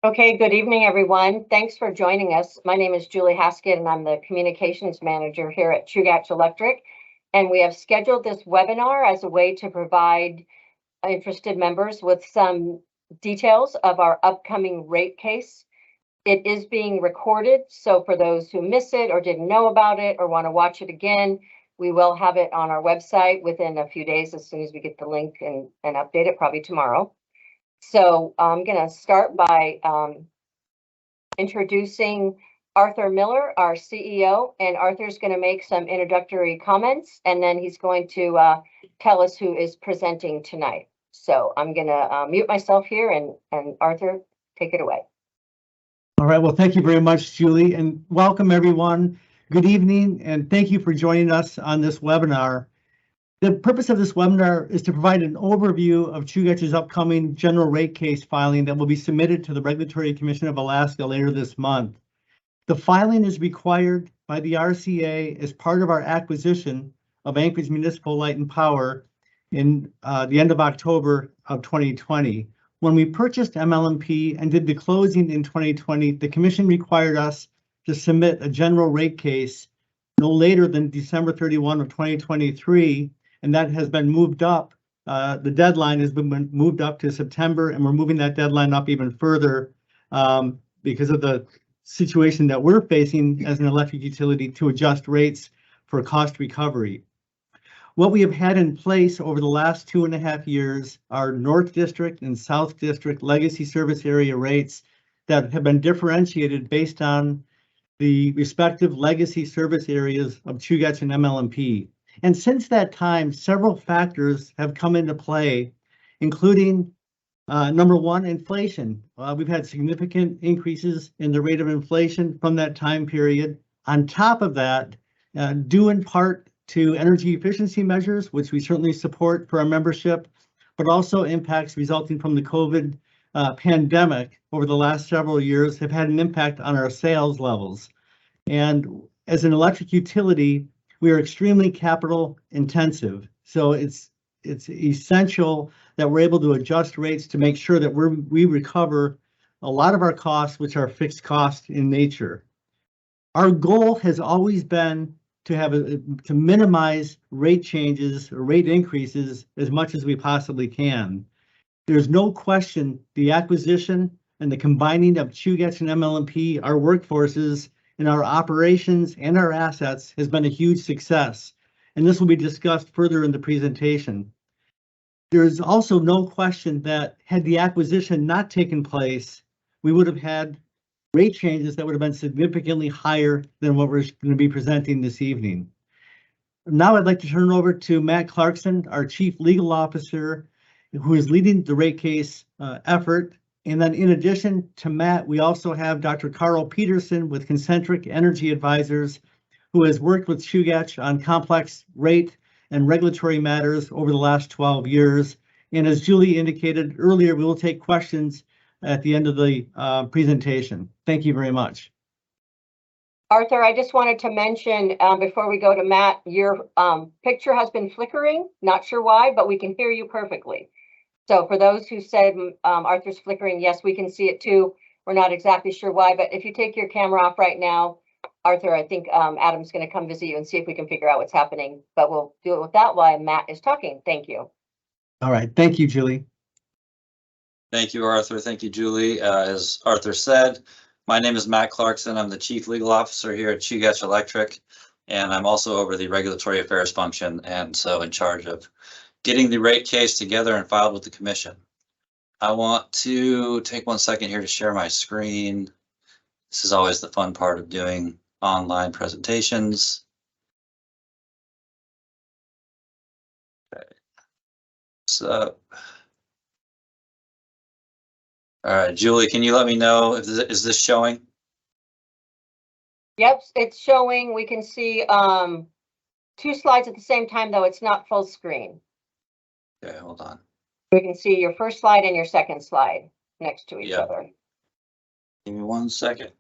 Okay, good evening, everyone. Thanks for joining us. My name is Julie Haskett, and I'm the Communications Manager here at Chugach Electric. And we have scheduled this webinar as a way to provide interested members with some details of our upcoming rate case. It is being recorded, so for those who miss it or didn't know about it or want to watch it again, we will have it on our website within a few days as soon as we get the link and update it, probably tomorrow. So I'm going to start by introducing Arthur Miller, our CEO, and Arthur's going to make some introductory comments, and then he's going to tell us who is presenting tonight. So I'm going to mute myself here, and Arthur, take it away. All right, well, thank you very much, Julie, and welcome everyone. Good evening, and thank you for joining us on this webinar. The purpose of this webinar is to provide an overview of Chugach's upcoming general rate case filing that will be submitted to the Regulatory Commission of Alaska later this month. The filing is required by the RCA as part of our acquisition of Anchorage Municipal Light and Power in the end of October of 2020. When we purchased MLMP and did the closing in 2020, the Commission required us to submit a general rate case no later than December 31 of 2023, and that has been moved up. The deadline has been moved up to September, and we're moving that deadline up even further because of the situation that we're facing as an electric utility to adjust rates for cost recovery. What we have had in place over the last 2.5 years are North District and South District legacy service area rates that have been differentiated based on the respective legacy service areas of Chugach and MLMP. And since that time, several factors have come into play, including number one, inflation. We've had significant increases in the rate of inflation from that time period. On top of that, due in part to energy efficiency measures, which we certainly support for our membership, but also impacts resulting from the COVID pandemic over the last several years have had an impact on our sales levels. And as an electric utility, we are extremely capital intensive. So it's essential that we're able to adjust rates to make sure that we recover a lot of our costs, which are fixed costs in nature. Our goal has always been to minimize rate changes or rate increases as much as we possibly can. There's no question the acquisition and the combining of Chugach and MLMP, our workforces and our operations and our assets has been a huge success. And this will be discussed further in the presentation. There's also no question that had the acquisition not taken place, we would have had rate changes that would have been significantly higher than what we're going to be presenting this evening. Now I'd like to turn it over to Matt Clarkson, our Chief Legal Officer, who is leading the rate case effort. And then in addition to Matt, we also have Dr. Carl Peterson with Concentric Energy Advisors, who has worked with Chugach on complex rate and regulatory matters over the last 12 years. And as Julie indicated earlier, we will take questions at the end of the presentation. Thank you very much. Arthur, I just wanted to mention before we go to Matt, your picture has been flickering. Not sure why, but we can hear you perfectly. So for those who said Arthur's flickering, yes, we can see it too. We're not exactly sure why, but if you take your camera off right now, Arthur, I think Adam's going to come visit you and see if we can figure out what's happening, but we'll do it with that while Matt is talking. Thank you. All right. Thank you, Julie. Thank you, Arthur. Thank you, Julie. As Arthur said, my name is Matt Clarkson. I'm the Chief Legal Officer here at Chugach Electric, and I'm also over the Regulatory Affairs function, and so in charge of getting the rate case together and filed with the Commission. I want to take 1 second here to share my screen. This is always the fun part of doing online presentations. Okay. So, all right, Julie, can you let me know if is this showing? Yep, it's showing. We can see 2 slides at the same time, though it's not full screen. Okay, hold on. We can see your first slide and your second slide next to each other. Give me 1 second.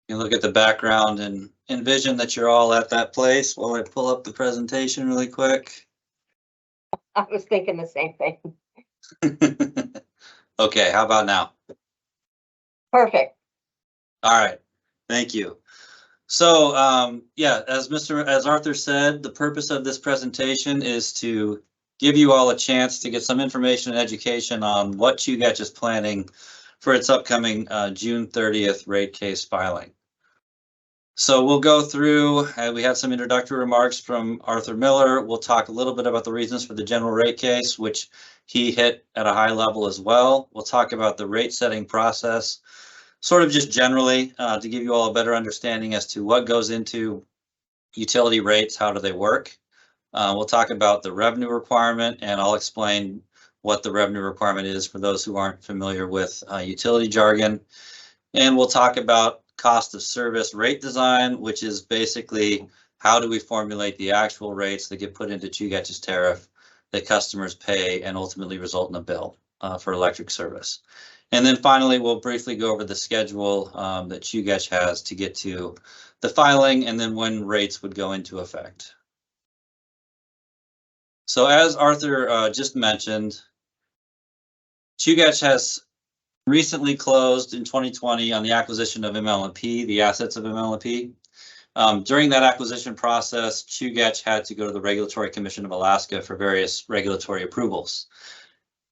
You look at the background and envision that you're all at that place while I pull up the presentation really quick. I was thinking the same thing. Okay, how about now? Perfect. All right, thank you. So yeah, as Arthur said, the purpose of this presentation is to give you all a chance to get some information and education on what Chugach is planning for its upcoming June 30th rate case filing. So we'll go through, we have some introductory remarks from Arthur Miller. We'll talk a little bit about the reasons for the general rate case, which he hit at a high level as well. We'll talk about the rate setting process, sort of just generally to give you all a better understanding as to what goes into utility rates, how do they work. We'll talk about the revenue requirement, and I'll explain what the revenue requirement is for those who aren't familiar with utility jargon. And we'll talk about cost of service rate design, which is basically how do we formulate the actual rates that get put into Chugach's tariff that customers pay and ultimately result in a bill for electric service. And then finally, we'll briefly go over the schedule that Chugach has to get to the filing and then when rates would go into effect. So as Arthur just mentioned, Chugach has recently closed in 2020 on the acquisition of ML&P, the assets of ML&P. During that acquisition process, Chugach had to go to the Regulatory Commission of Alaska for various regulatory approvals.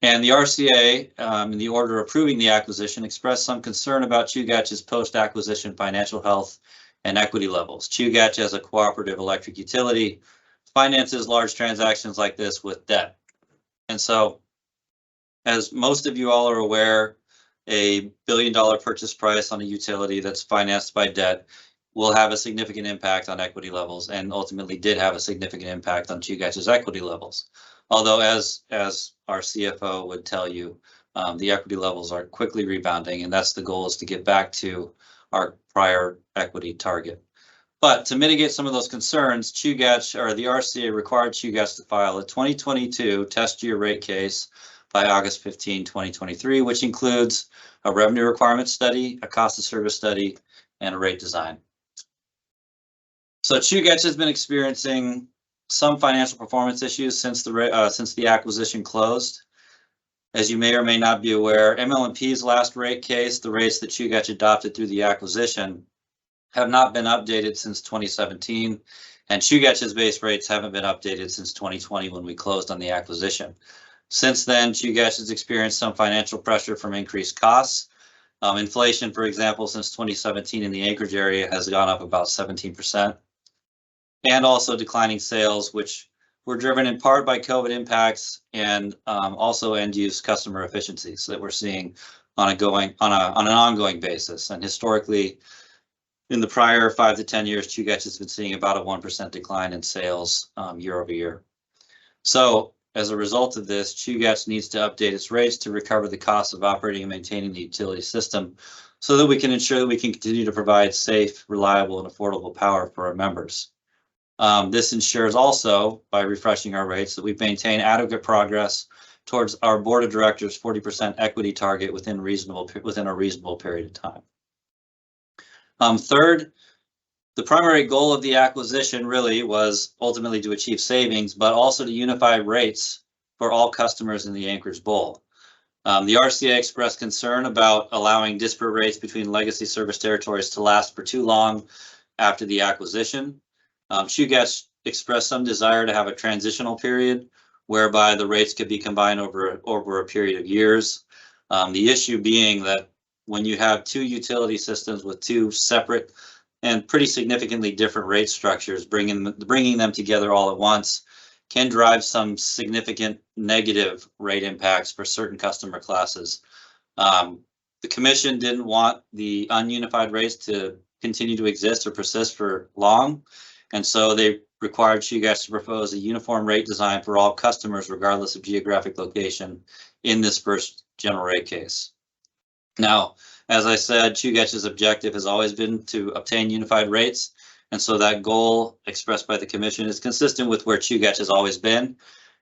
And the RCA, in the order approving the acquisition, expressed some concern about Chugach's post-acquisition financial health and equity levels. Chugach, as a cooperative electric utility, finances large transactions like this with debt. And so, as most of you all are aware, a $1 billion purchase price on a utility that's financed by debt will have a significant impact on equity levels, and ultimately did have a significant impact on Chugach's equity levels. Although, as our CFO would tell you, the equity levels are quickly rebounding, and that's the goal, is to get back to our prior equity target. But to mitigate some of those concerns, Chugach, or the RCA, required Chugach to file a 2022 test year rate case by August 15, 2023, which includes a revenue requirement study, a cost of service study, and a rate design. So Chugach has been experiencing some financial performance issues since the acquisition closed. As you may or may not be aware, ML&P's last rate case, the rates that Chugach adopted through the acquisition, have not been updated since 2017, and Chugach's base rates haven't been updated since 2020 when we closed on the acquisition. Since then, Chugach has experienced some financial pressure from increased costs. Inflation, for example, since 2017 in the Anchorage area has gone up about 17%. And also declining sales, which were driven in part by COVID impacts and also end-use customer efficiencies that we're seeing on an ongoing basis. And historically, in the prior 5 to 10 years, Chugach has been seeing about a 1% decline in sales year over year. So as a result of this, Chugach needs to update its rates to recover the cost of operating and maintaining the utility system so that we can ensure that we can continue to provide safe, reliable, and affordable power for our members. This ensures also, by refreshing our rates, that we maintain adequate progress towards our board of directors' 40% equity target within a reasonable period of time. Third, the primary goal of the acquisition really was ultimately to achieve savings, but also to unify rates for all customers in the Anchorage Bowl. The RCA expressed concern about allowing disparate rates between legacy service territories to last for too long after the acquisition. Chugach expressed some desire to have a transitional period whereby the rates could be combined over a period of years. The issue being that when you have two utility systems with two separate and pretty significantly different rate structures, bringing them together all at once can drive some significant negative rate impacts for certain customer classes. The commission didn't want the ununified rates to continue to exist or persist for long, and so they required Chugach to propose a uniform rate design for all customers regardless of geographic location in this first general rate case. Now, as I said, Chugach's objective has always been to obtain unified rates, and so that goal expressed by the commission is consistent with where Chugach has always been.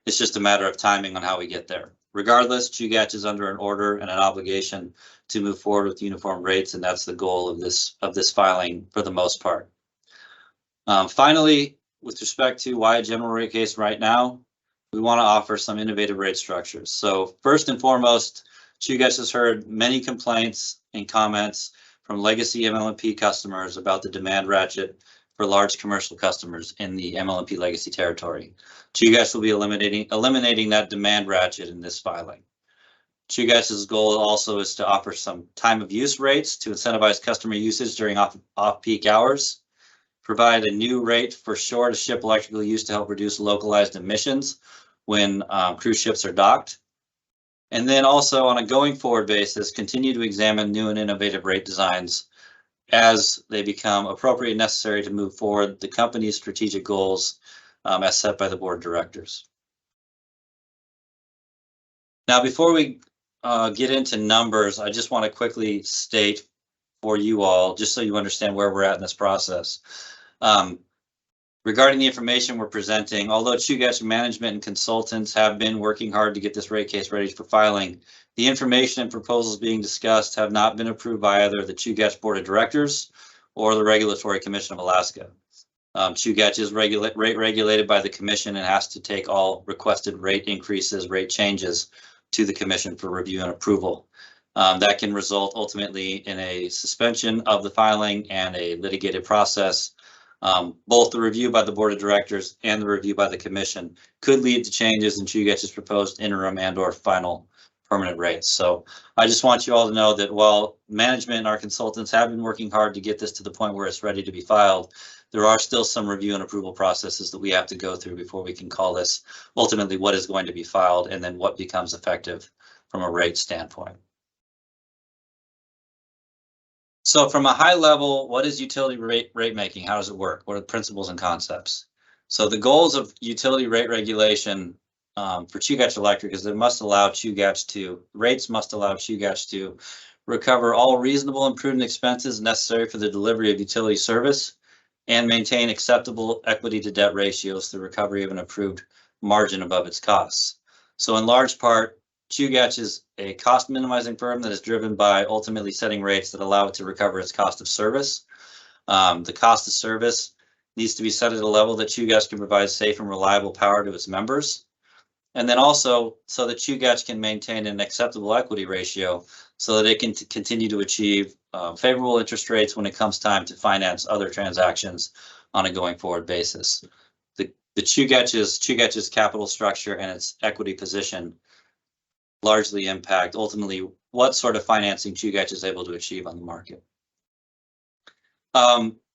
It's just a matter of timing on how we get there. Regardless, Chugach is under an order and an obligation to move forward with uniform rates, and that's the goal of this filing for the most part. Finally, with respect to why a general rate case right now, we want to offer some innovative rate structures. So first and foremost, Chugach has heard many complaints and comments from legacy MLMP customers about the demand ratchet for large commercial customers in the MLMP legacy territory. Chugach will be eliminating that demand ratchet in this filing. Chugach's goal also is to offer some time of use rates to incentivize customer usage during off-peak hours, provide a new rate for shore-to-ship electrical use to help reduce localized emissions when cruise ships are docked, and then also on a going forward basis, continue to examine new and innovative rate designs as they become appropriate and necessary to move forward the company's strategic goals as set by the board of directors. Now, before we get into numbers, I just want to quickly state for you all, just so you understand where we're at in this process. Regarding the information we're presenting, although Chugach management and consultants have been working hard to get this rate case ready for filing, the information and proposals being discussed have not been approved by either the Chugach Board of Directors or the Regulatory Commission of Alaska. Chugach is rate regulated by the Commission and has to take all requested rate increases, rate changes to the Commission for review and approval. That can result ultimately in a suspension of the filing and a litigated process. Both the review by the Board of Directors and the review by the Commission could lead to changes in Chugach's proposed interim and/or final permanent rates. So I just want you all to know that while management and our consultants have been working hard to get this to the point where it's ready to be filed, there are still some review and approval processes that we have to go through before we can call this ultimately what is going to be filed and then what becomes effective from a rate standpoint. So from a high level, what is utility rate making? How does it work? What are the principles and concepts? So the goals of utility rate regulation for Chugach Electric is that rates must allow Chugach to recover all reasonable and prudent expenses necessary for the delivery of utility service and maintain acceptable equity to debt ratios through recovery of an approved margin above its costs. So in large part, Chugach is a cost minimizing firm that is driven by ultimately setting rates that allow it to recover its cost of service. The cost of service needs to be set at a level that Chugach can provide safe and reliable power to its members. And then also so that Chugach can maintain an acceptable equity ratio so that it can continue to achieve favorable interest rates when it comes time to finance other transactions on a going forward basis. The Chugach's capital structure and its equity position largely impact ultimately what sort of financing Chugach is able to achieve on the market.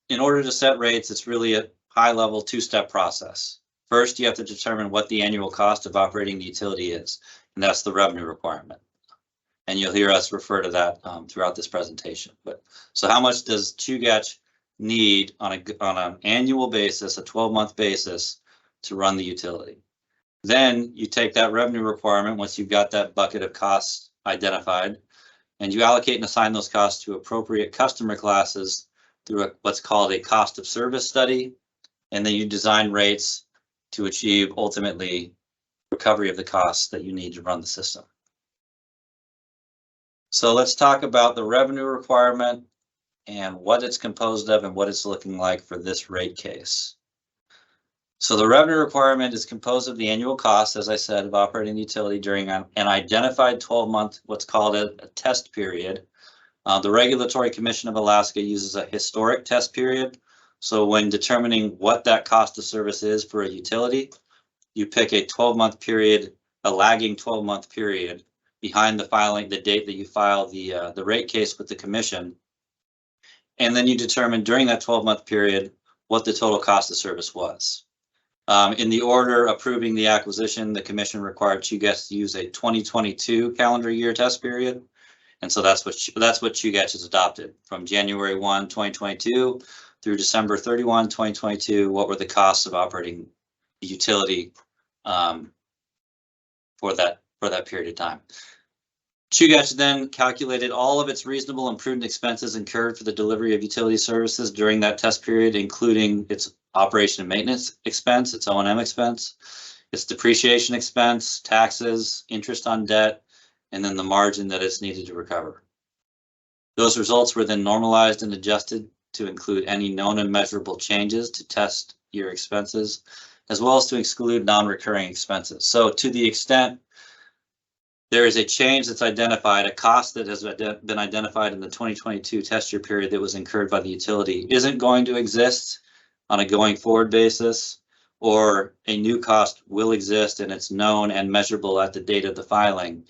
In order to set rates, it's really a high-level two-step process. First, you have to determine what the annual cost of operating the utility is, and that's the revenue requirement. And you'll hear us refer to that throughout this presentation. So how much does Chugach need on an annual basis, a 12-month basis, to run the utility? Then you take that revenue requirement once you've got that bucket of costs identified, and you allocate and assign those costs to appropriate customer classes through what's called a cost of service study, and then you design rates to achieve ultimately recovery of the costs that you need to run the system. So let's talk about the revenue requirement and what it's composed of and what it's looking like for this rate case. So the revenue requirement is composed of the annual cost, as I said, of operating the utility during an identified 12-month, what's called a test period. The Regulatory Commission of Alaska uses a historic test period. So when determining what that cost of service is for a utility, you pick a 12-month period, a lagging 12-month period behind the date that you file the rate case with the commission. And then you determine during that 12-month period what the total cost of service was. In the order approving the acquisition, the commission required Chugach to use a 2022 calendar year test period. And so that's what Chugach has adopted from January 1, 2022 through December 31, 2022. What were the costs of operating the utility for that period of time? Chugach then calculated all of its reasonable and prudent expenses incurred for the delivery of utility services during that test period, including its operation and maintenance expense, its O&M expense, It's depreciation expense, taxes, interest on debt, and then the margin that is needed to recover. Those results were then normalized and adjusted to include any known and measurable changes to test year expenses, as well as to exclude non-recurring expenses. So to the extent there is a change that's identified, a cost that has been identified in the 2022 test year period that was incurred by the utility isn't going to exist on a going forward basis, or a new cost will exist and it's known and measurable at the date of the filing,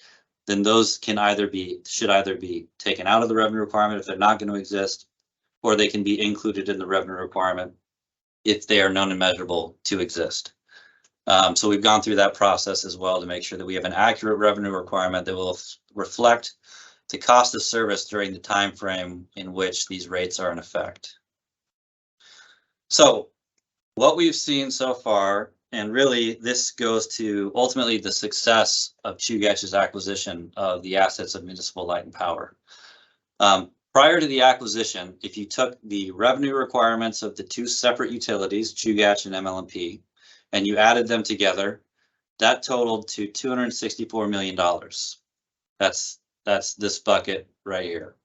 then those should either be taken out of the revenue requirement if they're not going to exist, or they can be included in the revenue requirement if they are known and measurable to exist. So we've gone through that process as well to make sure that we have an accurate revenue requirement that will reflect the cost of service during the time frame in which these rates are in effect. So what we've seen so far, and really this goes to ultimately the success of Chugach's acquisition of the assets of Municipal Light and Power. Prior to the acquisition, if you took the revenue requirements of the two separate utilities, Chugach and MLMP, and you added them together, that totaled to $264 million. That's this bucket right here.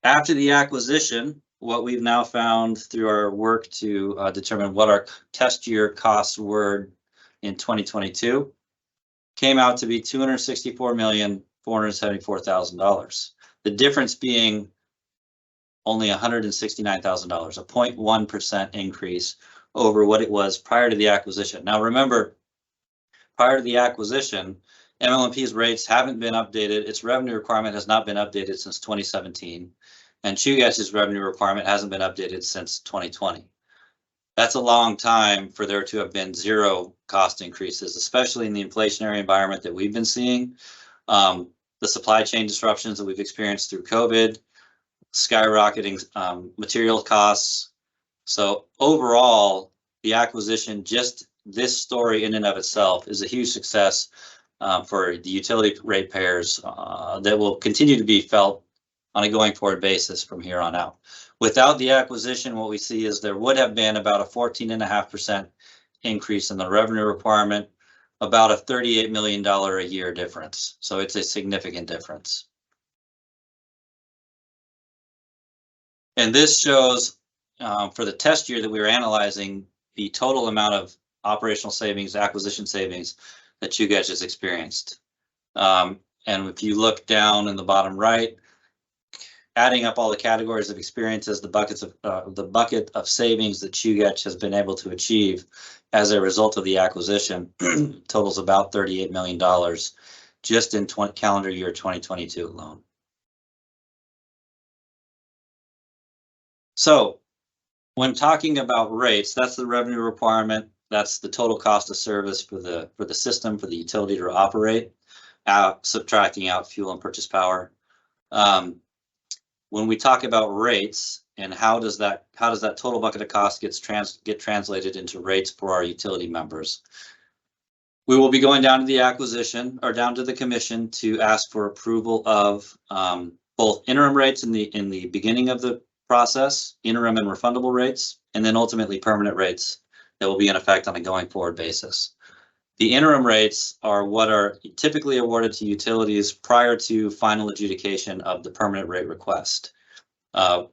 After the acquisition, what we've now found through our work to determine what our test year costs were in 2022 came out to be $264,474,000. The difference being only $169,000, a 0.1% increase over what it was prior to the acquisition. Now remember, prior to the acquisition, MLMP's rates haven't been updated. Its revenue requirement has not been updated since 2017, and Chugach's revenue requirement hasn't been updated since 2020. That's a long time for there to have been zero cost increases, especially in the inflationary environment that we've been seeing. The supply chain disruptions that we've experienced through COVID, skyrocketing material costs. So overall, the acquisition, just this story in and of itself, is a huge success for the utility ratepayers that will continue to be felt on a going forward basis from here on out. Without the acquisition, what we see is there would have been about a 14.5% increase in the revenue requirement, about a $38 million a year difference. So it's a significant difference. And this shows for the test year that we were analyzing the total amount of operational savings, acquisition savings that Chugach has experienced. And if you look down in the bottom right, adding up all the categories of experiences, the bucket of savings that Chugach has been able to achieve as a result of the acquisition totals about $38 million just in calendar year 2022 alone. So when talking about rates, that's the revenue requirement. That's the total cost of service for the system, for the utility to operate, subtracting out fuel and purchase power. When we talk about rates and how does that total bucket of cost get translated into rates for our utility members, we will be going down to the acquisition or down to the commission to ask for approval of both interim rates in the beginning of the process, interim and refundable rates, and then ultimately permanent rates that will be in effect on a going forward basis. The interim rates are what are typically awarded to utilities prior to final adjudication of the permanent rate request.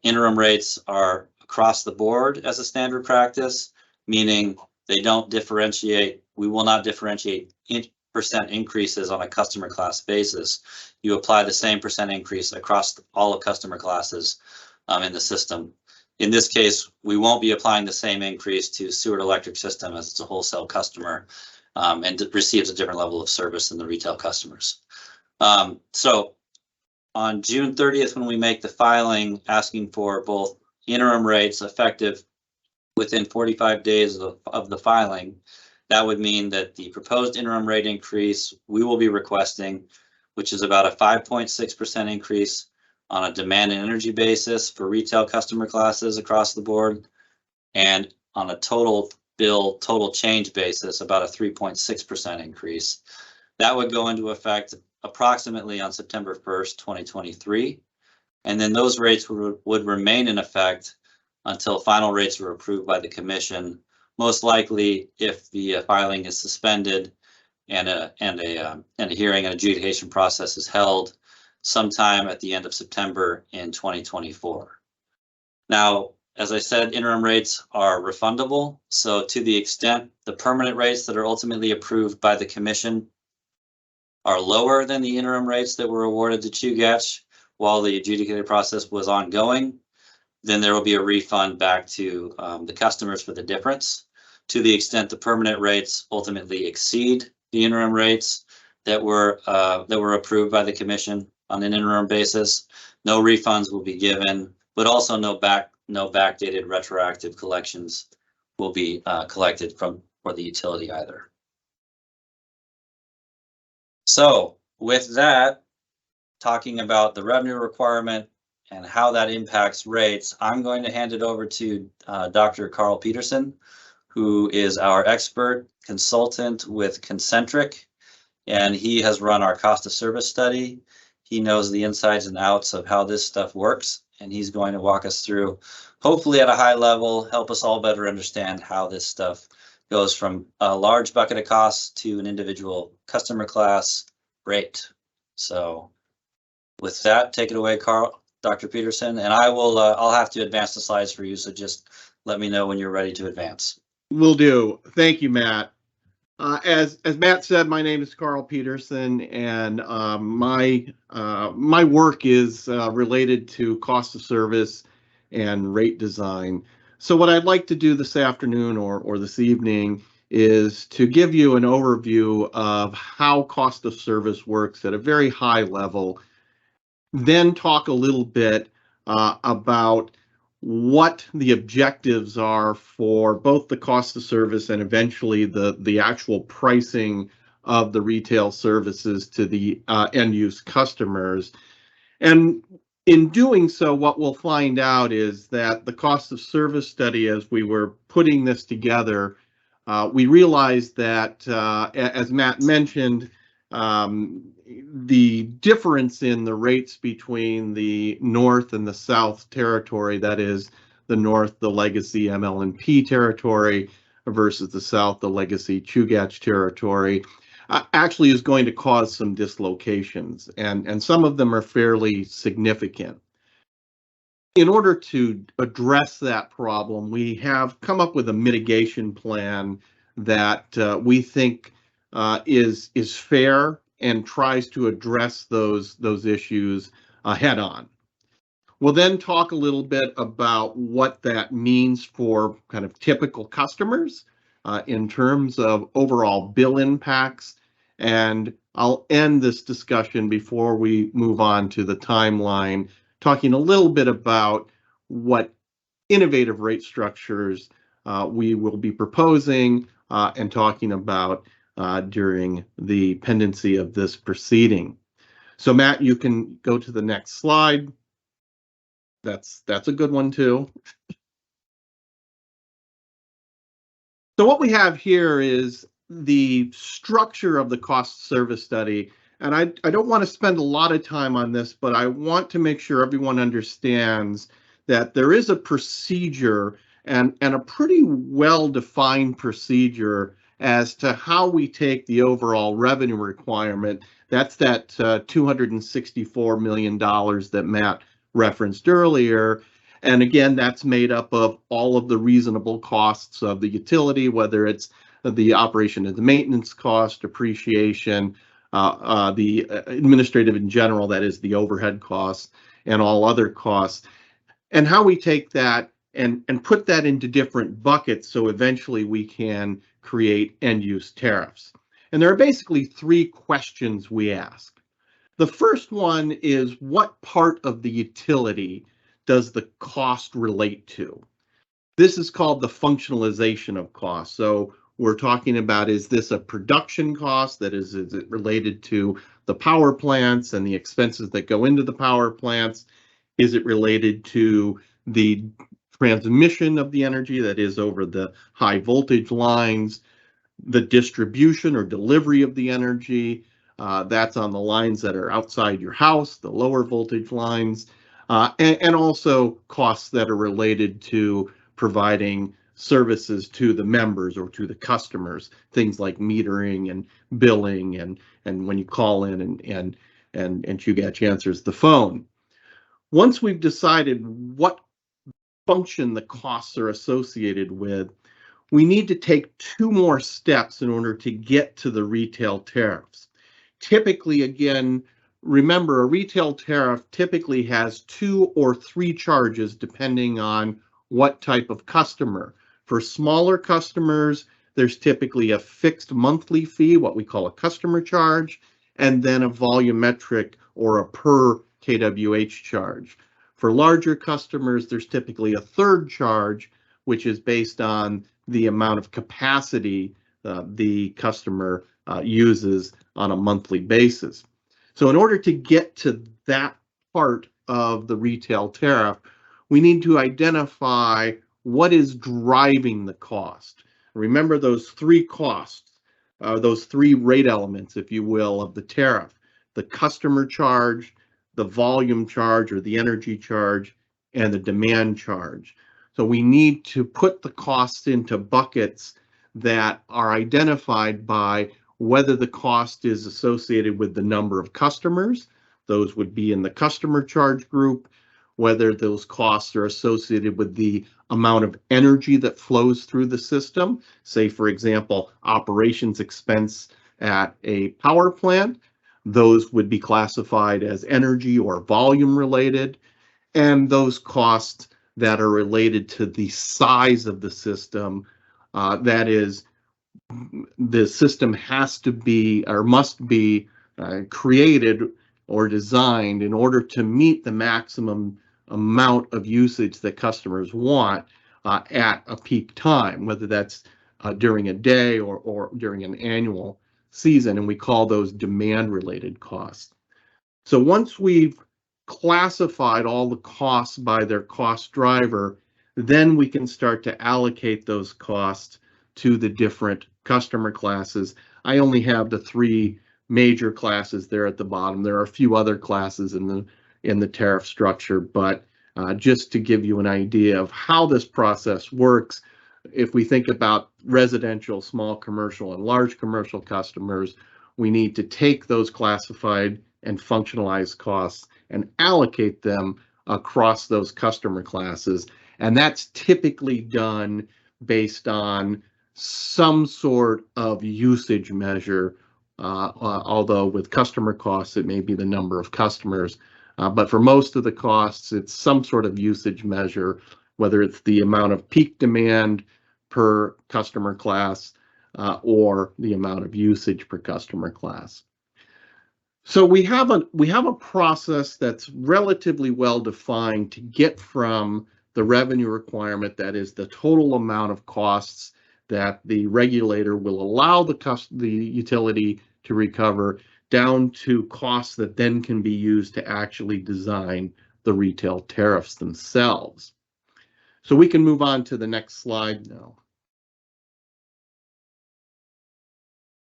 Interim rates are across the board as a standard practice, meaning they don't differentiate. We will not differentiate percent increases on a customer class basis. You apply the same percent increase across all of customer classes in the system. In this case, we won't be applying the same increase to sewer electric system as it's a wholesale customer and receives a different level of service than the retail customers. So on June 30th, when we make the filing asking for both interim rates effective within 45 days of the filing, that would mean that the proposed interim rate increase we will be requesting, which is about a 5.6% increase on a demand and energy basis for retail customer classes across the board, and on a total change basis, about a 3.6% increase. That would go into effect approximately on September 1st, 2023. And then those rates would remain in effect until final rates are approved by the commission most likely, if the filing is suspended and a hearing and adjudication process is held sometime at the end of September in 2024. Now, as I said, interim rates are refundable. So to the extent the permanent rates that are ultimately approved by the commission are lower than the interim rates that were awarded to Chugach while the adjudicated process was ongoing, then there will be a refund back to the customers for the difference. To the extent the permanent rates ultimately exceed the interim rates that were approved by the commission on an interim basis, no refunds will be given, but also no backdated retroactive collections will be collected for the utility either. So with that, talking about the revenue requirement and how that impacts rates, I'm going to hand it over to Dr. Carl Peterson, who is our expert consultant with Concentric, and he has run our cost of service study. He knows the insides and outs of how this stuff works, and he's going to walk us through, hopefully at a high level, help us all better understand how this stuff goes from a large bucket of costs to an individual customer class rate. So with that, take it away, Carl, Dr. Peterson, and I will, I'll have to advance the slides for you, so just let me know when you're ready to advance. Will do. Thank you, Matt. As Matt said, my name is Carl Peterson, and my work is related to cost of service and rate design. So what I'd like to do this afternoon or this evening is to give you an overview of how cost of service works at a very high level, then talk a little bit about what the objectives are for both the cost of service and eventually the actual pricing of the retail services to the end use customers. And in doing so, what we'll find out is that the cost of service study, as we were putting this together, we realized that, as Matt mentioned, the difference in the rates between the North and the South territory, that is the North, the legacy ML&P territory, versus the South, the legacy Chugach territory, actually is going to cause some dislocations, and some of them are fairly significant. In order to address that problem, we have come up with a mitigation plan that we think is fair and tries to address those issues head on. We'll then talk a little bit about what that means for kind of typical customers in terms of overall bill impacts, and I'll end this discussion before we move on to the timeline, talking a little bit about what innovative rate structures we will be proposing and talking about during the pendency of this proceeding. So Matt, you can go to the next slide. That's a good one too. So what we have here is the structure of the cost service study. And I don't want to spend a lot of time on this, but I want to make sure everyone understands that there is a procedure and a pretty well-defined procedure as to how we take the overall revenue requirement. That's that $264 million that Matt referenced earlier. And again, that's made up of all of the reasonable costs of the utility, whether it's the operation and the maintenance cost, depreciation, the administrative in general, that is the overhead costs, and all other costs, and how we take that and put that into different buckets so eventually we can create end-use tariffs. And there are basically three questions we ask. The first one is, what part of the utility does the cost relate to? This is called the functionalization of cost. So we're talking about, is this a production cost? That is it related to the power plants and the expenses that go into the power plants? Is it related to the transmission of the energy, that is over the high voltage lines, the distribution or delivery of the energy? That's on the lines that are outside your house, the lower voltage lines, and also costs that are related to providing services to the members or to the customers, things like metering and billing and when you call in and Chugach answers the phone. Once we've decided what function the costs are associated with, we need to take two more steps in order to get to the retail tariffs. Typically, again, remember, a retail tariff typically has 2 or 3 charges depending on what type of customer. For smaller customers, there's typically a fixed monthly fee, what we call a customer charge, and then a volumetric or a per kWh charge. For larger customers, there's typically a third charge, which is based on the amount of capacity the customer uses on a monthly basis. So in order to get to that part of the retail tariff, we need to identify what is driving the cost. Remember those 3 costs, those 3 rate elements, if you will, of the tariff: the customer charge, the volume charge or the energy charge, and the demand charge. So we need to put the costs into buckets that are identified by whether the cost is associated with the number of customers. Those would be in the customer charge group. Whether those costs are associated with the amount of energy that flows through the system. Say, for example, operations expense at a power plant. Those would be classified as energy or volume related. And those costs that are related to the size of the system, that is, the system has to be or must be created or designed in order to meet the maximum amount of usage that customers want at a peak time, whether that's during a day or during an annual season, and we call those demand-related costs. So once we've classified all the costs by their cost driver, then we can start to allocate those costs to the different customer classes. I only have the 3 major classes there at the bottom. There are a few other classes in the tariff structure, but just to give you an idea of how this process works, if we think about residential, small commercial, and large commercial customers, we need to take those classified and functionalized costs and allocate them across those customer classes. And that's typically done based on some sort of usage measure, although with customer costs, it may be the number of customers. But for most of the costs, it's some sort of usage measure, whether it's the amount of peak demand per customer class or the amount of usage per customer class. So we have a process that's relatively well defined to get from the revenue requirement, that is the total amount of costs that the regulator will allow the utility to recover, down to costs that then can be used to actually design the retail tariffs themselves. So we can move on to the next slide now.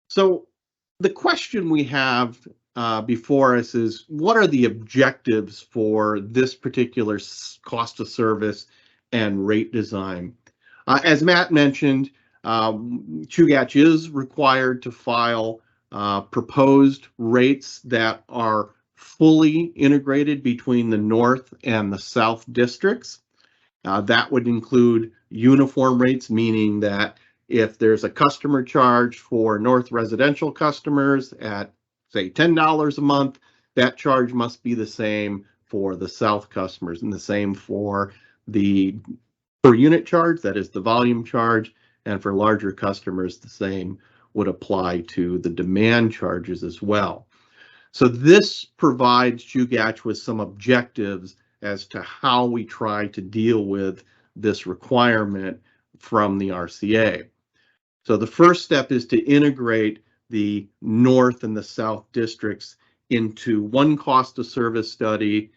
So the question we have before us is, what are the objectives for this particular cost of service and rate design? As Matt mentioned, Chugach is required to file proposed rates that are fully integrated between the North and the South districts. That would include uniform rates, meaning that if there's a customer charge for North residential customers at, say, $10 a month, that charge must be the same for the South customers, and the same for the per unit charge, that is the volume charge, and for larger customers, the same would apply to the demand charges as well. So this provides Chugach with some objectives as to how we try to deal with this requirement from the RCA. So the first step is to integrate the North and the South districts into one cost of service study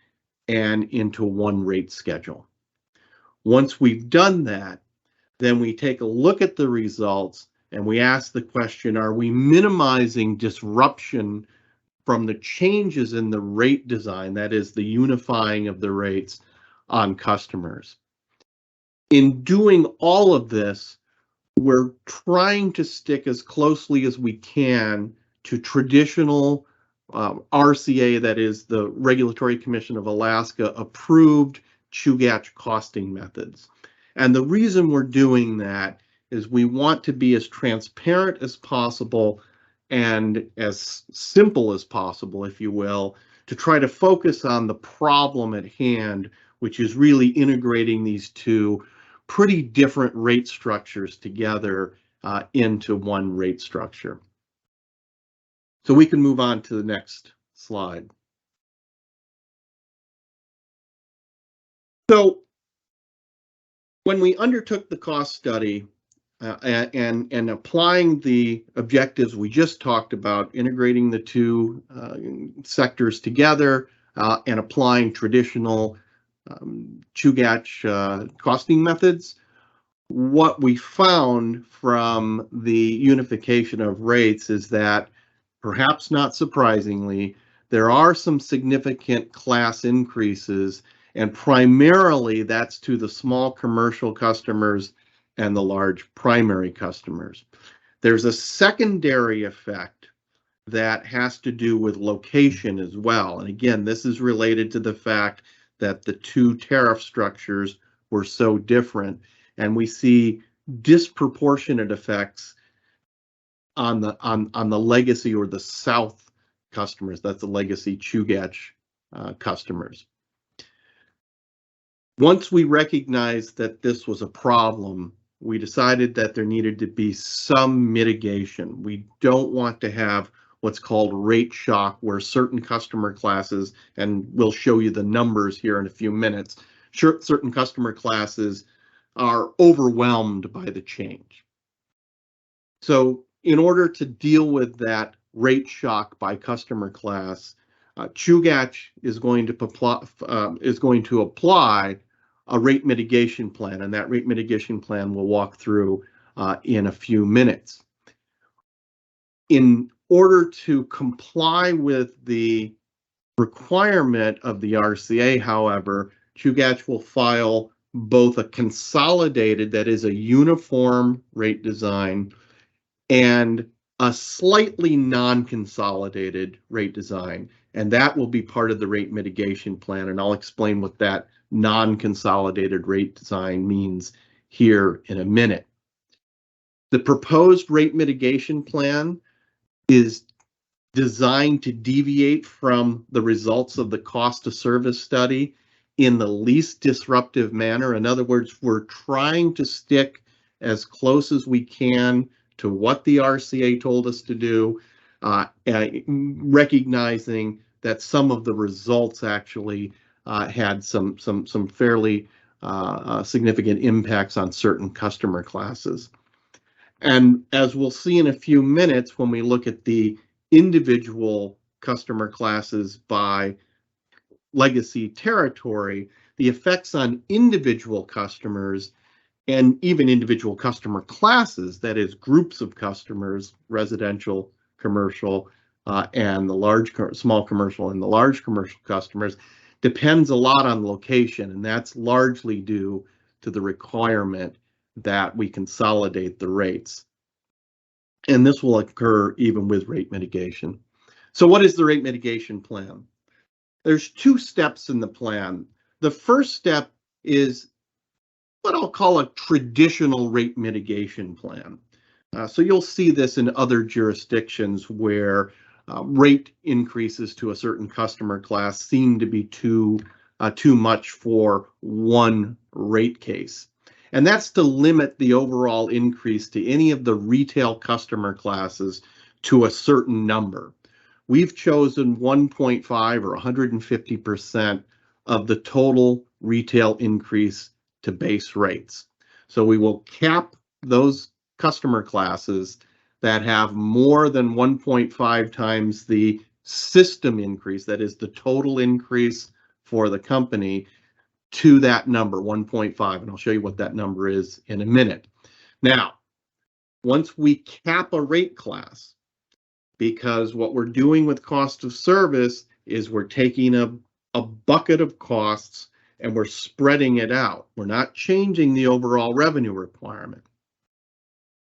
and into one rate schedule. Once we've done that, then we take a look at the results and we ask the question, are we minimizing disruption from the changes in the rate design, that is the unifying of the rates on customers? In doing all of this, we're trying to stick as closely as we can to traditional RCA, that is the Regulatory Commission of Alaska, approved Chugach costing methods. And the reason we're doing that is we want to be as transparent as possible and as simple as possible, if you will, to try to focus on the problem at hand, which is really integrating these two pretty different rate structures together into one rate structure. So we can move on to the next slide. So when we undertook the cost study and applying the objectives we just talked about, integrating the two sectors together and applying traditional Chugach costing methods, what we found from the unification of rates is that, perhaps not surprisingly, there are some significant class increases, and primarily that's to the small commercial customers and the large primary customers. There's a secondary effect that has to do with location as well. And again, this is related to the fact that the two tariff structures were so different, and we see disproportionate effects on the legacy or the South customers. That's the legacy Chugach customers. Once we recognized that this was a problem, we decided that there needed to be some mitigation. We don't want to have what's called rate shock, where certain customer classes, and we'll show you the numbers here in a few minutes, certain customer classes are overwhelmed by the change. So in order to deal with that rate shock by customer class, Chugach is going to apply a rate mitigation plan, and that rate mitigation plan we'll walk through in a few minutes. In order to comply with the requirement of the RCA, however, Chugach will file both a consolidated, that is a uniform rate design, and a slightly non-consolidated rate design, and that will be part of the rate mitigation plan, and I'll explain what that non-consolidated rate design means here in a minute. The proposed rate mitigation plan is designed to deviate from the results of the cost of service study in the least disruptive manner. In other words, we're trying to stick as close as we can to what the RCA told us to do, recognizing that some of the results actually had some fairly significant impacts on certain customer classes. And as we'll see in a few minutes, when we look at the individual customer classes by legacy territory, the effects on individual customers and even individual customer classes, that is groups of customers, residential, commercial, and the small commercial and the large commercial customers, depends a lot on location, and that's largely due to the requirement that we consolidate the rates. And this will occur even with rate mitigation. So what is the rate mitigation plan? There's two steps in the plan. The first step is what I'll call a traditional rate mitigation plan. So you'll see this in other jurisdictions where rate increases to a certain customer class seem to be too much for one rate case. And that's to limit the overall increase to any of the retail customer classes to a certain number. We've chosen 1.5 or 150% of the total retail increase to base rates. So we will cap those customer classes that have more than 1.5 times the system increase, that is the total increase for the company, to that number, 1.5, and I'll show you what that number is in a minute. Now, once we cap a rate class, because what we're doing with cost of service is we're taking a bucket of costs and we're spreading it out. We're not changing the overall revenue requirement.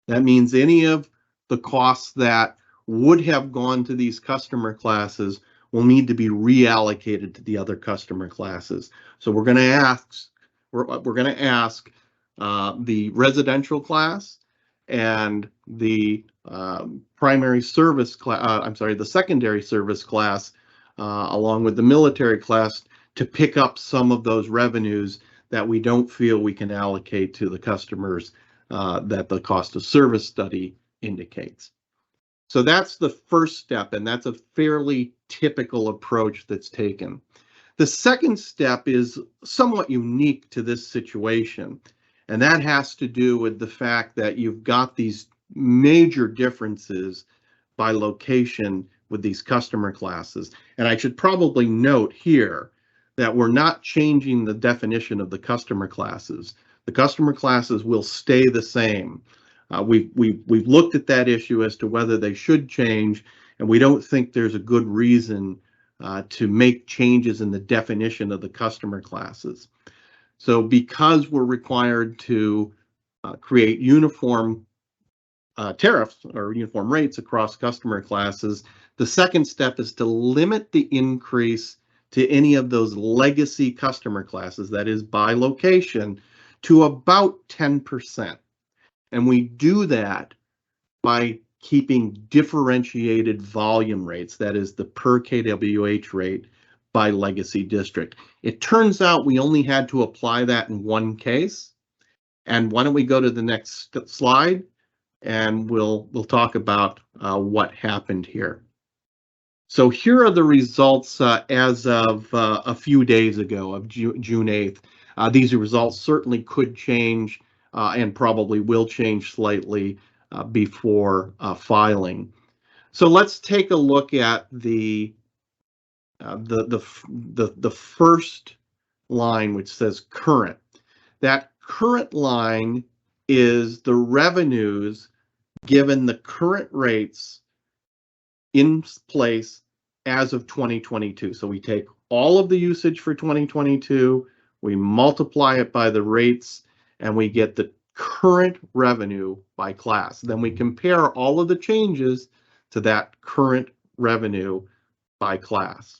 That means any of the costs that would have gone to these customer classes will need to be reallocated to the other customer classes. So we're going to ask, the residential class and the primary service class, the secondary service class, along with the military class, to pick up some of those revenues that we don't feel we can allocate to the customers that the cost of service study indicates. So that's the first step, and that's a fairly typical approach that's taken. The second step is somewhat unique to this situation, and that has to do with the fact that you've got these major differences by location with these customer classes. And I should probably note here that we're not changing the definition of the customer classes. The customer classes will stay the same. We've looked at that issue as to whether they should change, and we don't think there's a good reason to make changes in the definition of the customer classes. So because we're required to create uniform tariffs or uniform rates across customer classes, the second step is to limit the increase to any of those legacy customer classes, that is by location, to about 10%. And we do that by keeping differentiated volume rates, that is the per kWh rate by legacy district. It turns out we only had to apply that in one case. And why don't we go to the next slide, and we'll talk about what happened here. So here are the results as of a few days ago, of June 8th. These results certainly could change and probably will change slightly before filing. So let's take a look at the first line, which says current. That current line is the revenues given the current rates in place as of 2022. So we take all of the usage for 2022, we multiply it by the rates, and we get the current revenue by class. Then we compare all of the changes to that current revenue by class.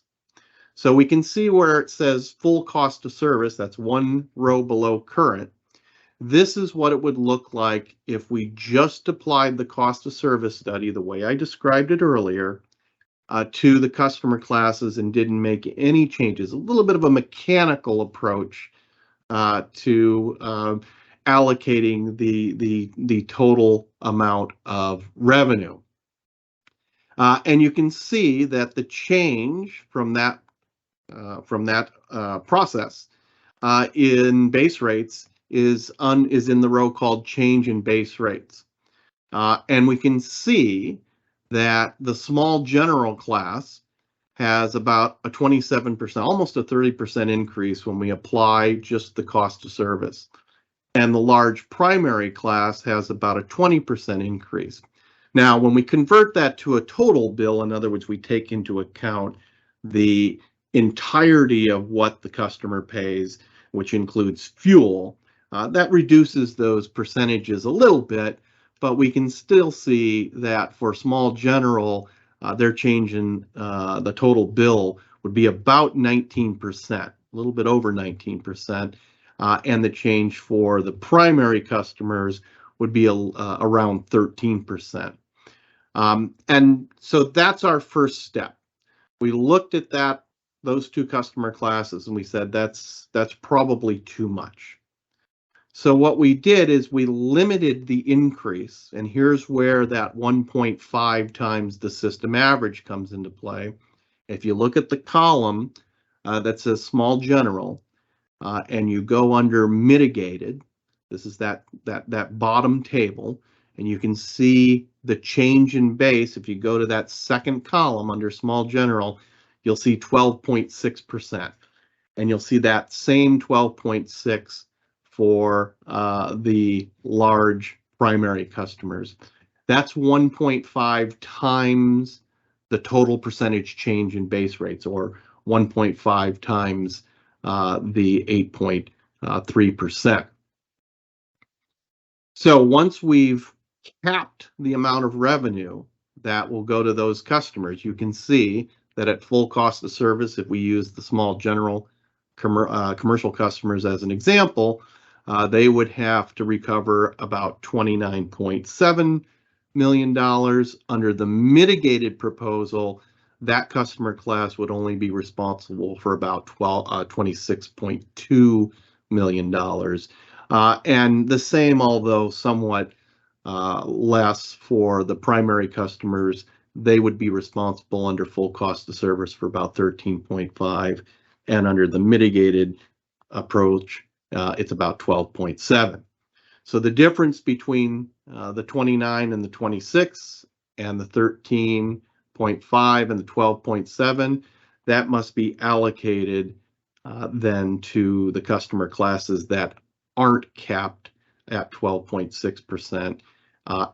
So we can see where it says full cost of service, that's one row below current. This is what it would look like if we just applied the cost of service study the way I described it earlier to the customer classes and didn't make any changes. A little bit of a mechanical approach to allocating the total amount of revenue. And you can see that the change from that process in base rates is in the row called change in base rates. And we can see that the small general class has about a 27%, almost a 30% increase when we apply just the cost of service. And the large primary class has about a 20% increase. Now, when we convert that to a total bill, in other words, we take into account the entirety of what the customer pays, which includes fuel, that reduces those percentages a little bit, but we can still see that for small general, their change in the total bill would be about 19%, a little bit over 19%, and the change for the primary customers would be around 13%. And so that's our first step. We looked at those two customer classes, and we said that's probably too much. So what we did is we limited the increase, and here's where that 1.5 times the system average comes into play. If you look at the column that says small general, and you go under mitigated, this is that bottom table, and you can see the change in base. If you go to that second column under small general, you'll see 12.6%, and you'll see that same 12.6 for the large primary customers. That's 1.5 times the total percentage change in base rates, or 1.5 times the 8.3%. So once we've capped the amount of revenue that will go to those customers, you can see that at full cost of service, if we use the small general commercial customers as an example, they would have to recover about $29.7 million. Under the mitigated proposal, that customer class would only be responsible for about $26.2 million. And the same, although somewhat less for the primary customers, they would be responsible under full cost of service for about 13.5, and under the mitigated approach, it's about 12.7. So the difference between the 29 and the 26 and the 13.5 and the 12.7, that must be allocated then to the customer classes that aren't capped at 12.6%.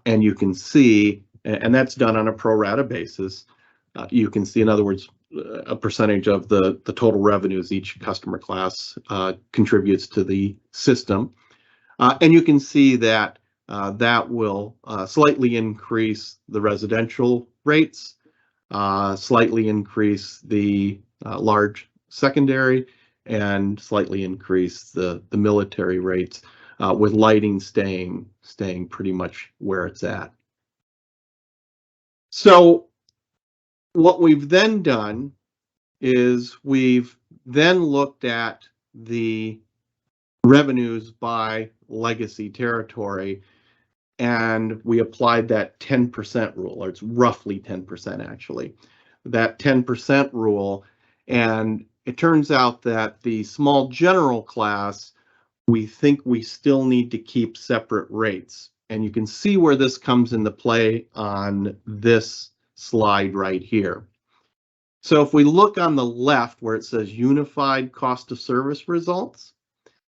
And you can see, and that's done on a pro rata basis. You can see, in other words, a percentage of the total revenues each customer class contributes to the system. And you can see that that will slightly increase the residential rates, slightly increase the large secondary, and slightly increase the military rates, with lighting staying pretty much where it's at. So what we've then done is we've then looked at the revenues by legacy territory, and we applied that 10% rule, or it's roughly 10% actually, that 10% rule. And it turns out that the small general class, we think we still need to keep separate rates. And you can see where this comes into play on this slide right here. So if we look on the left where it says unified cost of service results,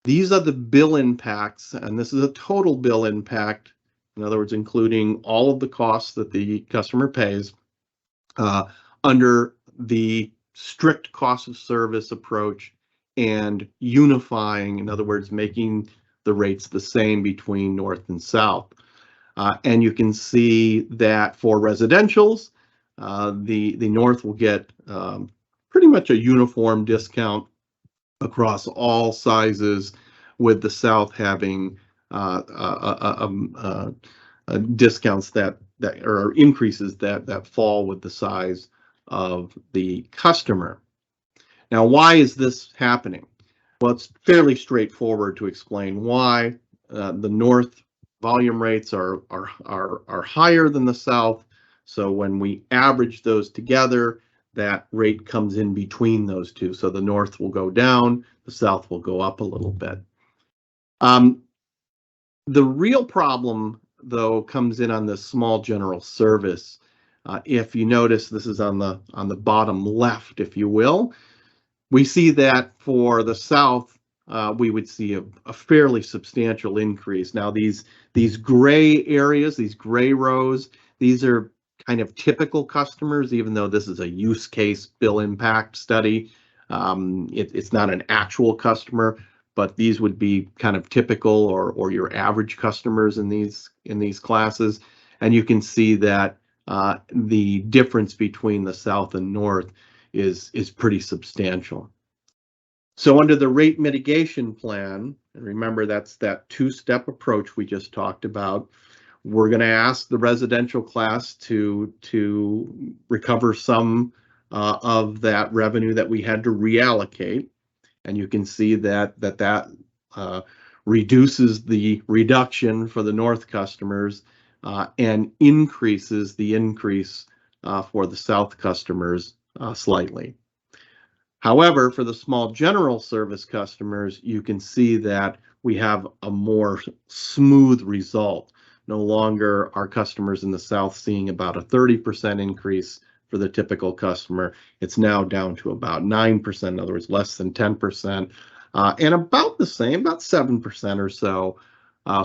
these are the bill impacts, and this is a total bill impact. In other words, including all of the costs that the customer pays under the strict cost of service approach, and unifying, in other words, making the rates the same between north and south. And you can see that for residentials, the north will get pretty much a uniform discount across all sizes, with the south having discounts that or increases that fall with the size of the customer. Now, why is this happening? Well, it's fairly straightforward to explain why. The north volume rates are higher than the south. So when we average those together, that rate comes in between those two. So the north will go down, the south will go up a little bit. The real problem, though, comes in on the small general service. If you notice, this is on the bottom left, if you will. We see that for the south, we would see a fairly substantial increase. Now, these gray areas, these gray rows, these are kind of typical customers, even though this is a use case bill impact study. It's not an actual customer, but these would be kind of typical or your average customers in these classes. And you can see that the difference between the south and north is pretty substantial. So under the rate mitigation plan, and remember that's that two-step approach we just talked about, we're going to ask the residential class to recover some of that revenue that we had to reallocate. And you can see that reduces the reduction for the north customers and increases the increase for the south customers slightly. However, for the small general service customers, you can see that we have a more smooth result. No longer are customers in the south seeing about a 30% increase for the typical customer. It's now down to about 9%, in other words, less than 10%, and about the same, about 7% or so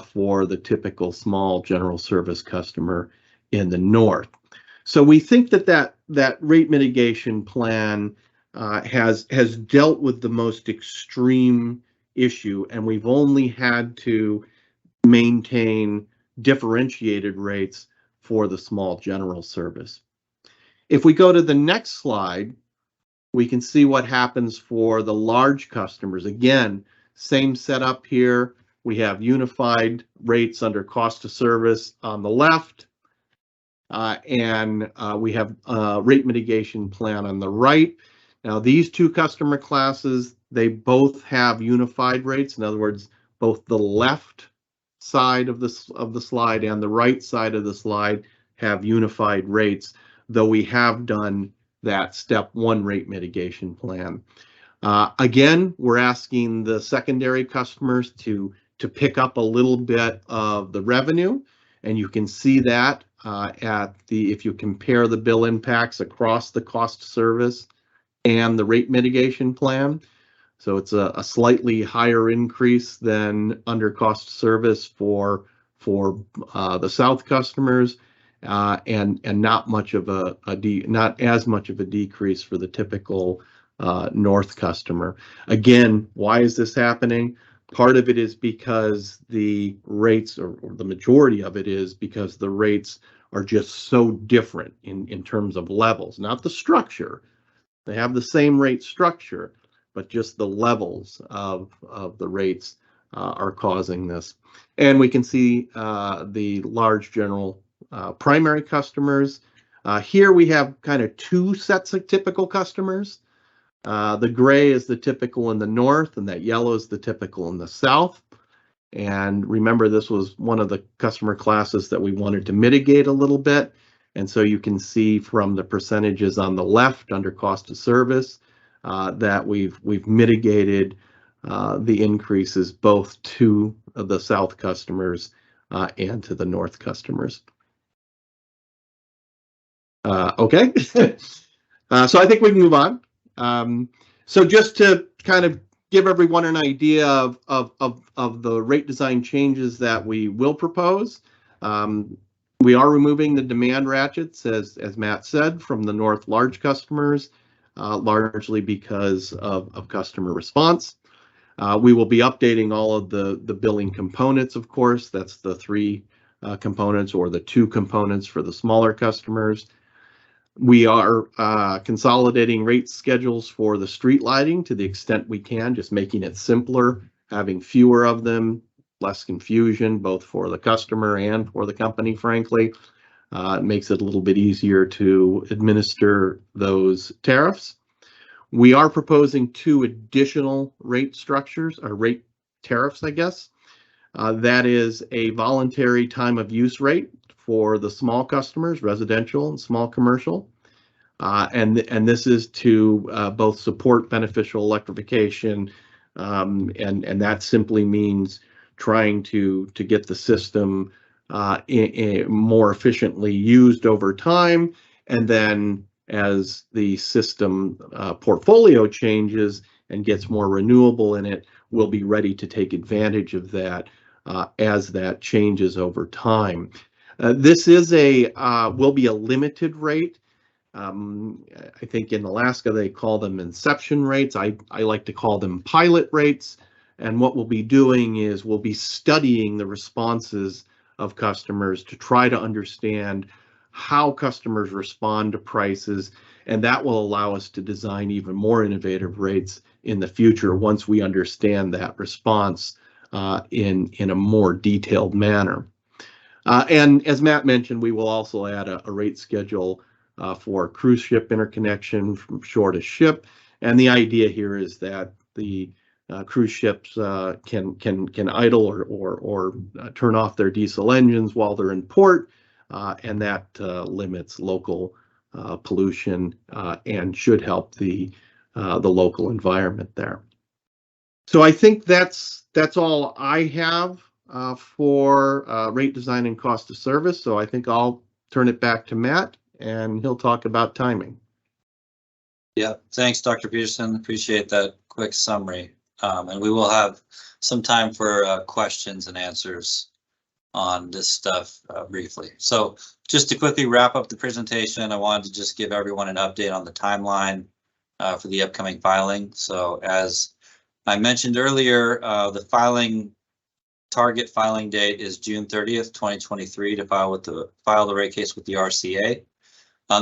for the typical small general service customer in the north. So we think that rate mitigation plan has dealt with the most extreme issue, and we've only had to maintain differentiated rates for the small general service. If we go to the next slide, we can see what happens for the large customers. Again, same setup here. We have unified rates under cost of service on the left, and we have a rate mitigation plan on the right. Now, these two customer classes, they both have unified rates. In other words, both the left side of the slide and the right side of the slide have unified rates, though we have done that step one rate mitigation plan. Again, we're asking the secondary customers to pick up a little bit of the revenue, and you can see that if you compare the bill impacts across the cost of service and the rate mitigation plan. So it's a slightly higher increase than under cost of service for the South customers, and not as much of a decrease for the typical North customer. Again, why is this happening? Part of it is because the rates, or the majority of it is because the rates are just so different in terms of levels, not the structure. They have the same rate structure, but just the levels of the rates are causing this. And we can see the large general primary customers. Here we have kind of two sets of typical customers. The gray is the typical in the north, and that yellow is the typical in the south. And remember, this was one of the customer classes that we wanted to mitigate a little bit. And so you can see from the percentages on the left under cost of service that we've mitigated the increases both to the South customers and to the North customers. Okay, so I think we can move on. So just to kind of give everyone an idea of the rate design changes that we will propose. We are removing the demand ratchets, as Matt said, from the North large customers, largely because of customer response. We will be updating all of the billing components, of course. That's the 3 components or the 2 components for the smaller customers. We are consolidating rate schedules for the street lighting to the extent we can, just making it simpler, having fewer of them, less confusion, both for the customer and for the company, frankly. It makes it a little bit easier to administer those tariffs. We are proposing 2 additional rate structures, or rate tariffs, I guess. That is a voluntary time of use rate for the small customers, residential and small commercial. And this is to both support beneficial electrification, and that simply means trying to get the system more efficiently used over time. And then as the system portfolio changes and gets more renewable in it, we'll be ready to take advantage of that as that changes over time. This is will be a limited rate. I think in Alaska they call them inception rates. I like to call them pilot rates. And what we'll be doing is we'll be studying the responses of customers to try to understand how customers respond to prices, and that will allow us to design even more innovative rates in the future once we understand that response in a more detailed manner. And as Matt mentioned, we will also add a rate schedule for cruise ship interconnection from shore to ship. And the idea here is that the cruise ships can idle or turn off their diesel engines while they're in port, and that limits local pollution and should help the local environment there. So I think that's all I have for rate design and cost of service. So I think I'll turn it back to Matt, and he'll talk about timing. Yeah, thanks, Dr. Peterson. Appreciate that quick summary. And we will have some time for questions and answers on this stuff briefly. So just to quickly wrap up the presentation, I wanted to just give everyone an update on the timeline for the upcoming filing. So as I mentioned earlier, the target filing date is June 30th, 2023 to file the rate case with the RCA.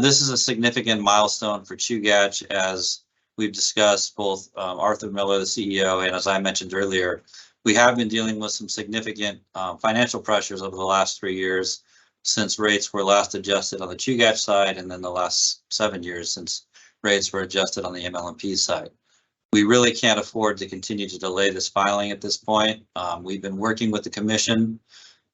This is a significant milestone for Chugach, as we've discussed, both Arthur Miller, the CEO, and as I mentioned earlier, we have been dealing with some significant financial pressures over the last 3 years since rates were last adjusted on the Chugach side, and then the last 7 years since rates were adjusted on the MLMP side. We really can't afford to continue to delay this filing at this point. We've been working with the commission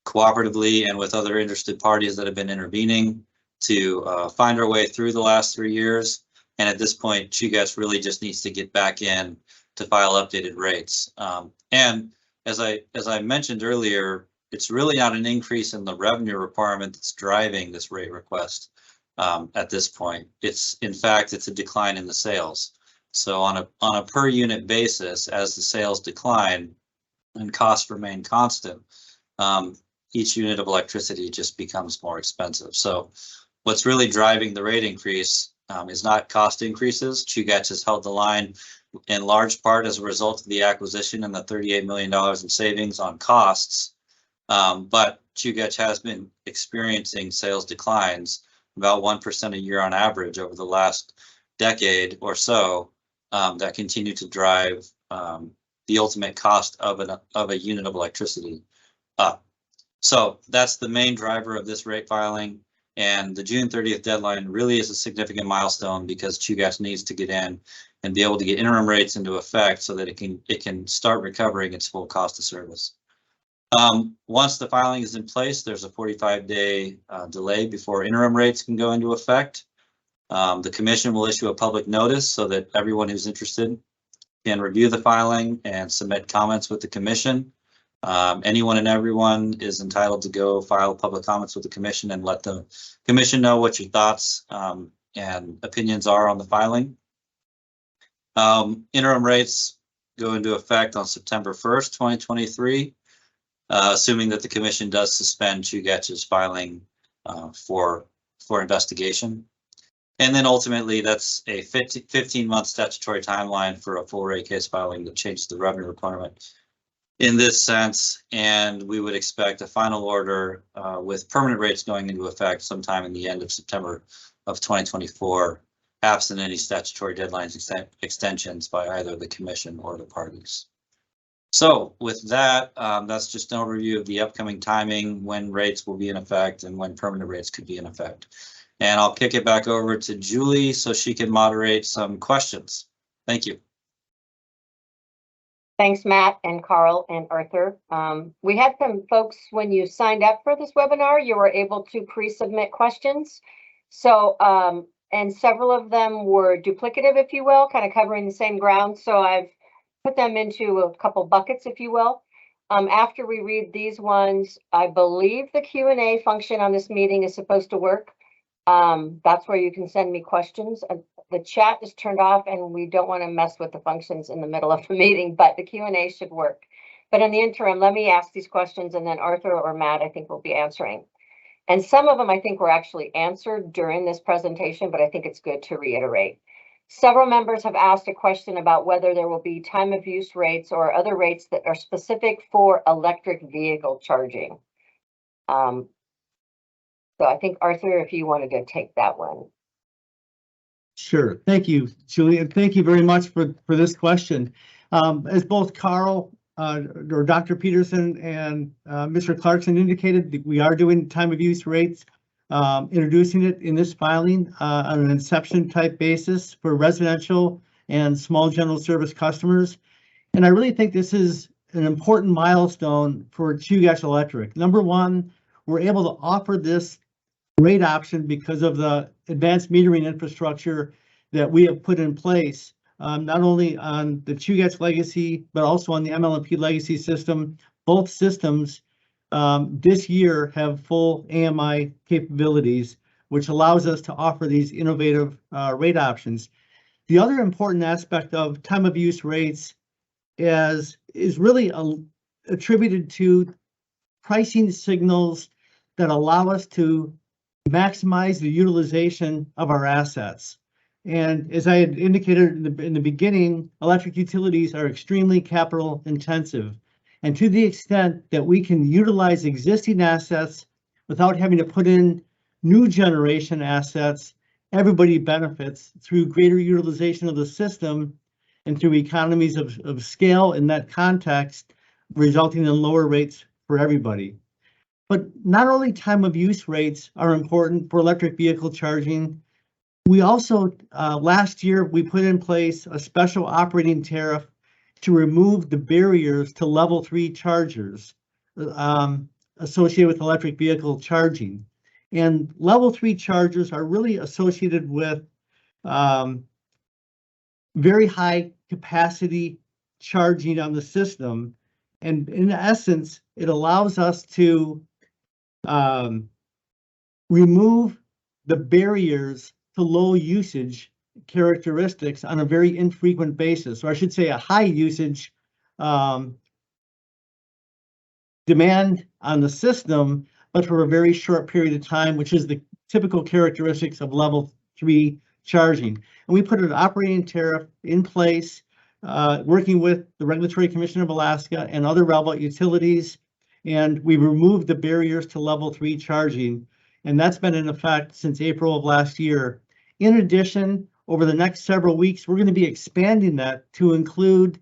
cooperatively and with other interested parties that have been intervening to find our way through the last 3 years. And at this point, Chugach really just needs to get back in to file updated rates. And as I mentioned earlier, it's really not an increase in the revenue requirement that's driving this rate request at this point. In fact, it's a decline in the sales. So on a per unit basis, as the sales decline and costs remain constant, each unit of electricity just becomes more expensive. So what's really driving the rate increase is not cost increases. Chugach has held the line in large part as a result of the acquisition and the $38 million in savings on costs. But Chugach has been experiencing sales declines about 1% a year on average over the last decade or so, that continue to drive the ultimate cost of a unit of electricity up. So that's the main driver of this rate filing. And the June 30th deadline really is a significant milestone because Chugach needs to get in and be able to get interim rates into effect so that it can start recovering its full cost of service. Once the filing is in place, there's a 45-day delay before interim rates can go into effect. The commission will issue a public notice so that everyone who's interested can review the filing and submit comments with the commission. Anyone and everyone is entitled to go file public comments with the commission and let the commission know what your thoughts and opinions are on the filing. Interim rates go into effect on September 1st, 2023, assuming that the commission does suspend Chugach's filing for investigation. And then ultimately, that's a 15-month statutory timeline for a full rate case filing that changes the revenue requirement in this sense. And we would expect a final order with permanent rates going into effect sometime in the end of September of 2024, absent any statutory deadlines extensions by either the commission or the parties. So with that, that's just an overview of the upcoming timing, when rates will be in effect and when permanent rates could be in effect. And I'll kick it back over to Julie so she can moderate some questions. Thank you. Thanks, Matt and Carl and Arthur. We had some folks, when you signed up for this webinar, you were able to pre-submit questions. So, and several of them were duplicative, if you will, kind of covering the same ground. So I've put them into a couple buckets, if you will. After we read these ones, I believe the Q&A function on this meeting is supposed to work. That's where you can send me questions. The chat is turned off and we don't want to mess with the functions in the middle of the meeting, but the Q&A should work. But in the interim, let me ask these questions and then Arthur or Matt, I think, will be answering. And some of them I think were actually answered during this presentation, but I think it's good to reiterate. Several members have asked a question about whether there will be time of use rates or other rates that are specific for electric vehicle charging. So I think, Arthur, if you wanted to take that one. Sure. Thank you, Julie, and thank you very much for this question. As both Carl or Dr. Peterson and Mr. Clarkson indicated, we are doing time of use rates, introducing it in this filing on an inception type basis for residential and small general service customers. And I really think this is an important milestone for Chugach Electric. Number one, we're able to offer this rate option because of the advanced metering infrastructure that we have put in place, not only on the Chugach legacy, but also on the MLMP legacy system. Both systems this year have full AMI capabilities, which allows us to offer these innovative rate options. The other important aspect of time of use rates is really attributed to pricing signals that allow us to maximize the utilization of our assets. And as I had indicated in the beginning, electric utilities are extremely capital intensive. And to the extent that we can utilize existing assets without having to put in new generation assets, everybody benefits through greater utilization of the system and through economies of scale in that context, resulting in lower rates for everybody. But not only time of use rates are important for electric vehicle charging, we also, last year, we put in place a special operating tariff to remove the barriers to level 3 chargers associated with electric vehicle charging. And level 3 chargers are really associated with very high capacity charging on the system. And in essence, it allows us to remove the barriers to low usage characteristics on a very infrequent basis, or I should say a high usage demand on the system, but for a very short period of time, which is the typical characteristics of level 3 charging. And we put an operating tariff in place, working with the Regulatory Commission of Alaska and other relevant utilities, and we removed the barriers to level 3 charging, and that's been in effect since April of last year. In addition, over the next several weeks, we're going to be expanding that to include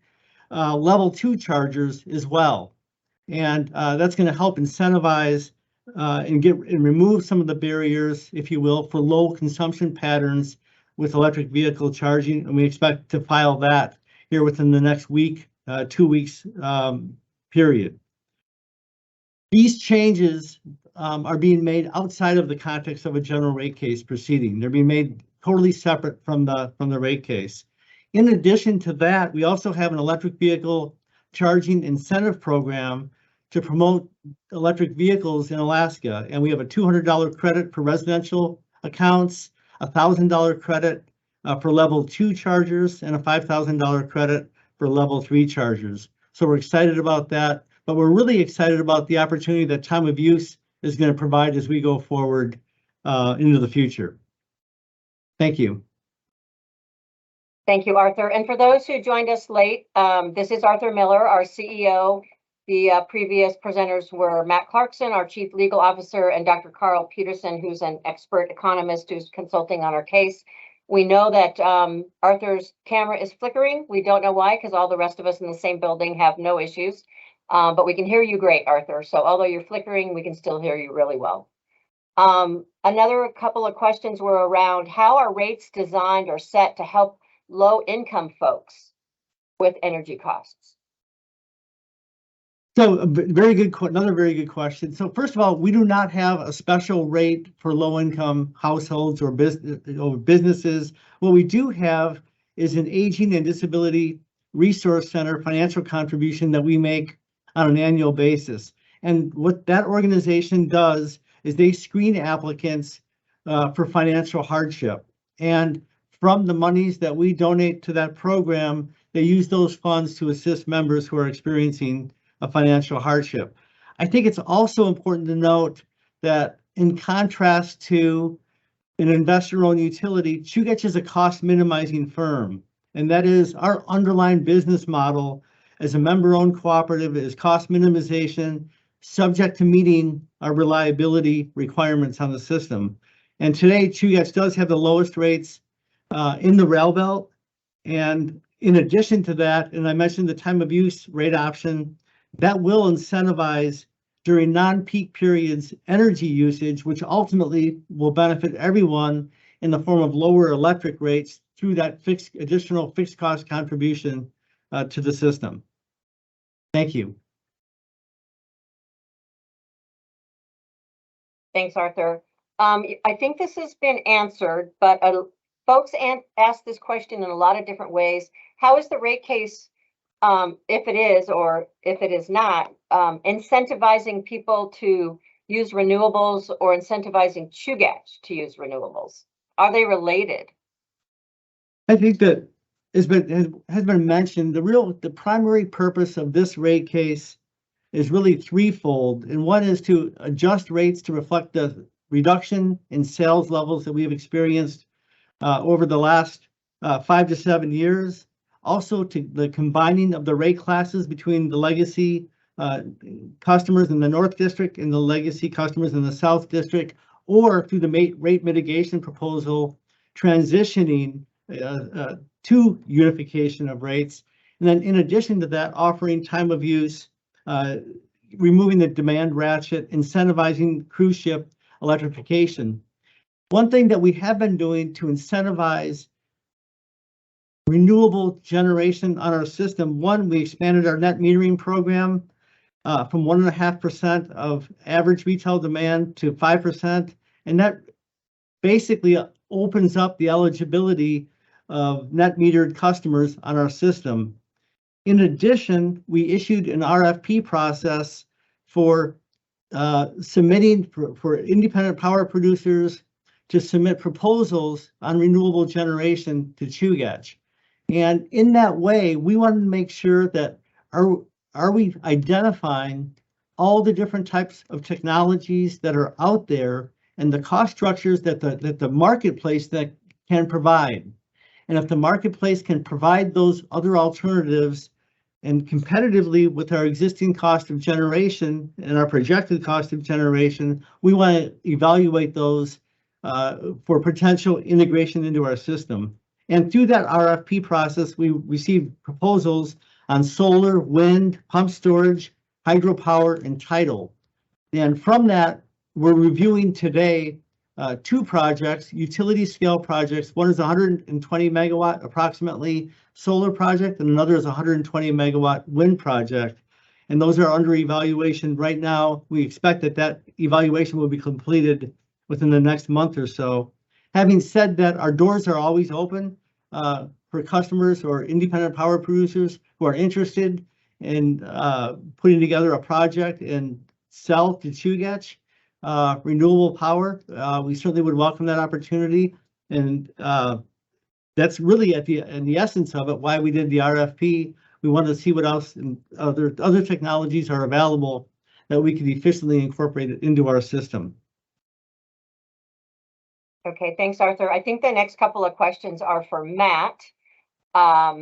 level 2 chargers as well. And that's going to help incentivize and remove some of the barriers, if you will, for low consumption patterns with electric vehicle charging. And we expect to file that here within the next week, 2 weeks period. These changes are being made outside of the context of a general rate case proceeding. They're being made totally separate from the rate case. In addition to that, we also have an electric vehicle charging incentive program to promote electric vehicles in Alaska. And we have a $200 credit for residential accounts, a $1,000 credit for level 2 chargers, and a $5,000 credit for level 3 chargers. So we're excited about that, but we're really excited about the opportunity that time of use is going to provide as we go forward into the future. Thank you. Thank you, Arthur. And for those who joined us late, this is Arthur Miller, our CEO. The previous presenters were Matt Clarkson, our Chief Legal Officer, and Dr. Carl Peterson, who's an expert economist who's consulting on our case. We know that Arthur's camera is flickering. We don't know why, because all the rest of us in the same building have no issues. But we can hear you great, Arthur. So although you're flickering, we can still hear you really well. Another couple of questions were around how are rates designed or set to help low-income folks with energy costs? So another very good question. So first of all, we do not have a special rate for low-income households or businesses. What we do have is an Aging and Disability Resource Center financial contribution that we make on an annual basis. And what that organization does is they screen applicants for financial hardship. And from the monies that we donate to that program, they use those funds to assist members who are experiencing a financial hardship. I think it's also important to note that in contrast to an investor-owned utility, Chugach is a cost minimizing firm. And that is our underlying business model as a member-owned cooperative is cost minimization, subject to meeting our reliability requirements on the system. And today, Chugach does have the lowest rates in the rail belt. And in addition to that, and I mentioned the time of use rate option, that will incentivize during non-peak periods energy usage, which ultimately will benefit everyone in the form of lower electric rates through that additional fixed cost contribution to the system. Thank you. Thanks, Arthur. I think this has been answered, but folks ask this question in a lot of different ways. How is the rate case, if it is or if it is not, incentivizing people to use renewables or incentivizing Chugach to use renewables? Are they related? I think that has been mentioned. The primary purpose of this rate case is really threefold, and one is to adjust rates to reflect the reduction in sales levels that we have experienced over the last 5 to 7 years. Also, to the combining of the rate classes between the legacy customers in the North District and the legacy customers in the South District, or through the rate mitigation proposal, transitioning to unification of rates. And then in addition to that, offering time of use, removing the demand ratchet, incentivizing cruise ship electrification. One thing that we have been doing to incentivize renewable generation on our system, one, we expanded our net metering program from 1.5% of average retail demand to 5%. And that basically opens up the eligibility of net metered customers on our system. In addition, we issued an RFP process for submitting for independent power producers to submit proposals on renewable generation to Chugach. And in that way, we want to make sure that are we identifying all the different types of technologies that are out there and the cost structures that the marketplace that can provide. And if the marketplace can provide those other alternatives and competitively with our existing cost of generation and our projected cost of generation, we want to evaluate those for potential integration into our system. And through that RFP process, we received proposals on solar, wind, pump storage, hydropower, and tidal. And from that, we're reviewing today 2 projects, utility scale projects. One is 120 megawatt approximately solar project, and another is 120 megawatt wind project. And those are under evaluation right now. We expect that evaluation will be completed within the next month or so. Having said that, our doors are always open for customers or independent power producers who are interested in putting together a project and sell to Chugach renewable power. We certainly would welcome that opportunity, and that's really in the essence of it why we did the RFP. We wanted to see what else and other technologies are available that we could efficiently incorporate into our system. Okay, thanks, Arthur. I think the next couple of questions are for Matt. A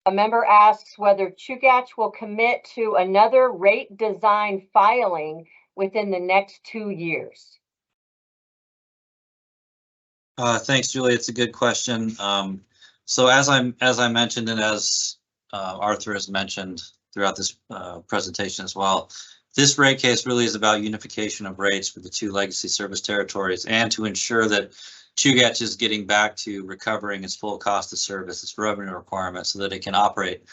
member asks whether Chugach will commit to another rate design filing within the next 2 years. Thanks, Julie. It's a good question. So as I mentioned, and as Arthur has mentioned throughout this presentation as well, this rate case really is about unification of rates for the 2 legacy service territories and to ensure that Chugach is getting back to recovering its full cost of service, its revenue requirements, so that it can operate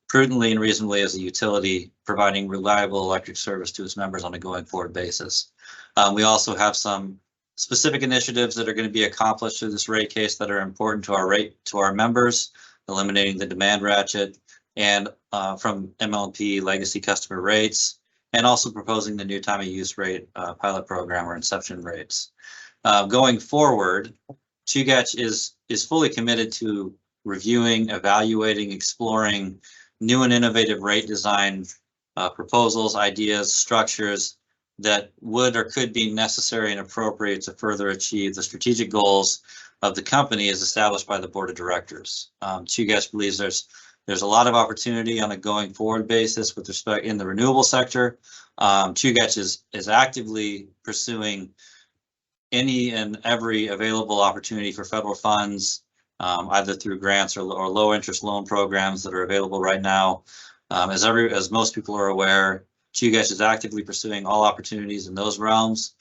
prudently and reasonably as a utility, providing reliable electric service to its members on a going forward basis. We also have some specific initiatives that are going to be accomplished through this rate case that are important to our members, eliminating the demand ratchet and from MLP legacy customer rates, and also proposing the new time of use rate pilot program or inception rates. Going forward, Chugach is fully committed to reviewing, evaluating, exploring new and innovative rate design proposals, ideas, structures that would or could be necessary and appropriate to further achieve the strategic goals of the company as established by the board of directors. Chugach believes there's a lot of opportunity on a going forward basis with respect in the renewable sector. Chugach is actively pursuing any and every available opportunity for federal funds, either through grants or low interest loan programs that are available right now. As most people are aware, Chugach is actively pursuing all opportunities in those realms.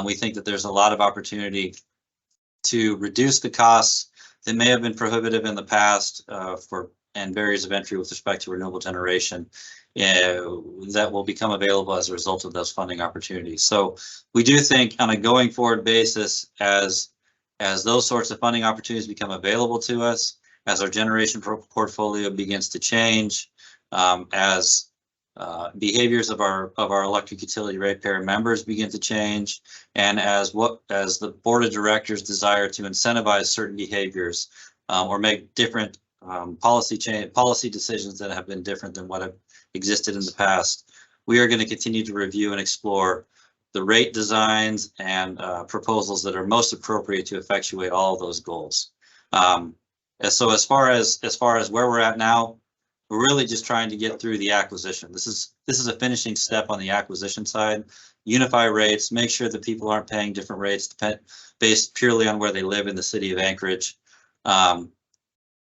We think that there's a lot of opportunity to reduce the costs that may have been prohibitive in the past and barriers of entry with respect to renewable generation that will become available as a result of those funding opportunities. So we do think on a going forward basis, as those sorts of funding opportunities become available to us, as our generation portfolio begins to change, as behaviors of our electric utility ratepayer members begin to change, and as the board of directors desire to incentivize certain behaviors or make different policy decisions that have been different than what have existed in the past, we are going to continue to review and explore the rate designs and proposals that are most appropriate to effectuate all of those goals. So as far as where we're at now, we're really just trying to get through the acquisition. This is a finishing step on the acquisition side. Unify rates, make sure that people aren't paying different rates based purely on where they live in the city of Anchorage.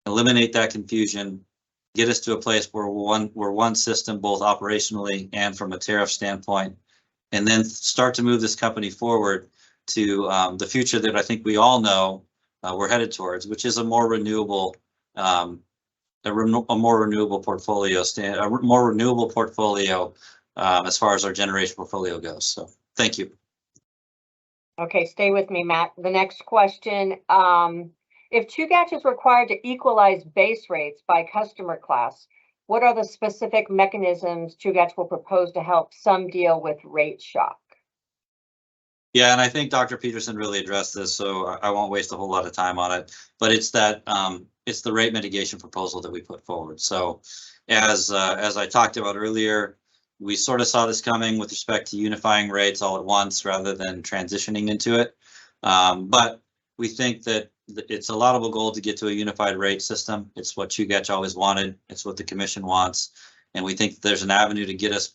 Eliminate that confusion, get us to a place where we're one system, both operationally and from a tariff standpoint, and then start to move this company forward to the future that I think we all know we're headed towards, which is a more renewable, more renewable portfolio as far as our generation portfolio goes. So thank you. Okay, stay with me, Matt. The next question, if Chugach is required to equalize base rates by customer class, what are the specific mechanisms Chugach will propose to help some deal with rate shock? Yeah, and I think Dr. Peterson really addressed this, so I won't waste a whole lot of time on it. But it's that it's the rate mitigation proposal that we put forward. So as I talked about earlier, we sort of saw this coming with respect to unifying rates all at once rather than transitioning into it. But we think that it's a laudable goal to get to a unified rate system. It's what Chugach always wanted. It's what the commission wants. And we think there's an avenue to get us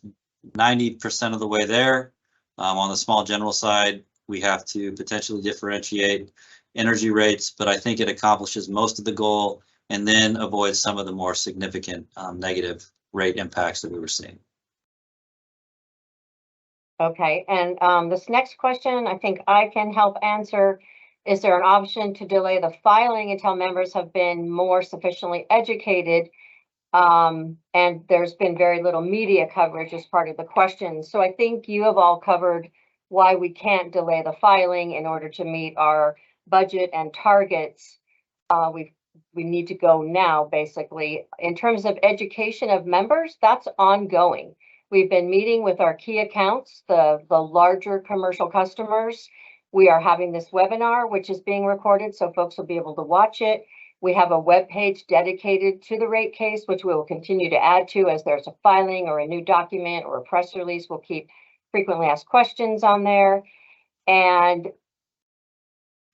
90% of the way there. On the small general side, we have to potentially differentiate energy rates, but I think it accomplishes most of the goal and then avoids some of the more significant negative rate impacts that we were seeing. Okay, and this next question, I think I can help answer. Is there an option to delay the filing until members have been more sufficiently educated? And there's been very little media coverage as part of the question. So I think you have all covered why we can't delay the filing in order to meet our budget and targets. We need to go now, basically. In terms of education of members, that's ongoing. We've been meeting with our key accounts, the larger commercial customers. We are having this webinar, which is being recorded, so folks will be able to watch it. We have a web page dedicated to the rate case, which we will continue to add to as there's a filing or a new document or a press release. We'll keep frequently asked questions on there. And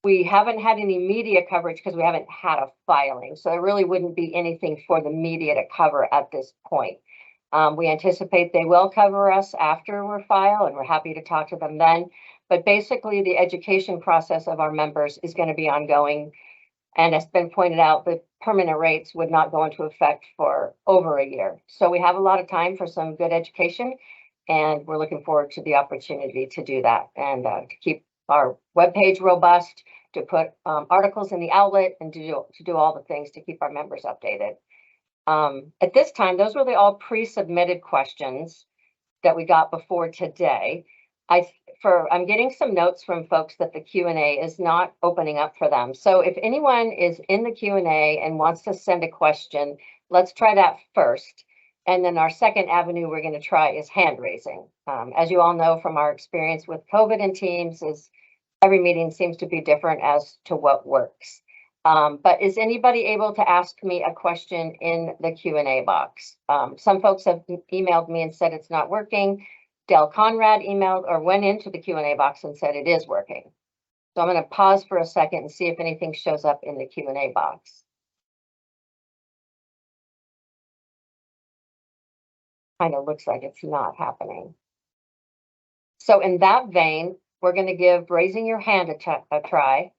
we haven't had any media coverage because we haven't had a filing. So there really wouldn't be anything for the media to cover at this point. We anticipate they will cover us after we're filed, and we're happy to talk to them then. But basically, the education process of our members is going to be ongoing. And it's been pointed out that permanent rates would not go into effect for over a year. So we have a lot of time for some good education, and we're looking forward to the opportunity to do that and to keep our webpage robust, to put articles in the outlet, and to do all the things to keep our members updated. At this time, those were all pre-submitted questions that we got before today. I'm getting some notes from folks that the Q&A is not opening up for them. So if anyone is in the Q&A and wants to send a question, let's try that first. And then our second avenue we're going to try is hand raising. As you all know from our experience with COVID and Teams, is every meeting seems to be different as to what works. But is anybody able to ask me a question in the Q&A box? Some folks have emailed me and said it's not working. Del Conrad emailed or went into the Q&A box and said it is working. So I'm going to pause for a second and see if anything shows up in the Q&A box. Kind of looks like it's not happening. So in that vein, we're going to give raising your hand a try.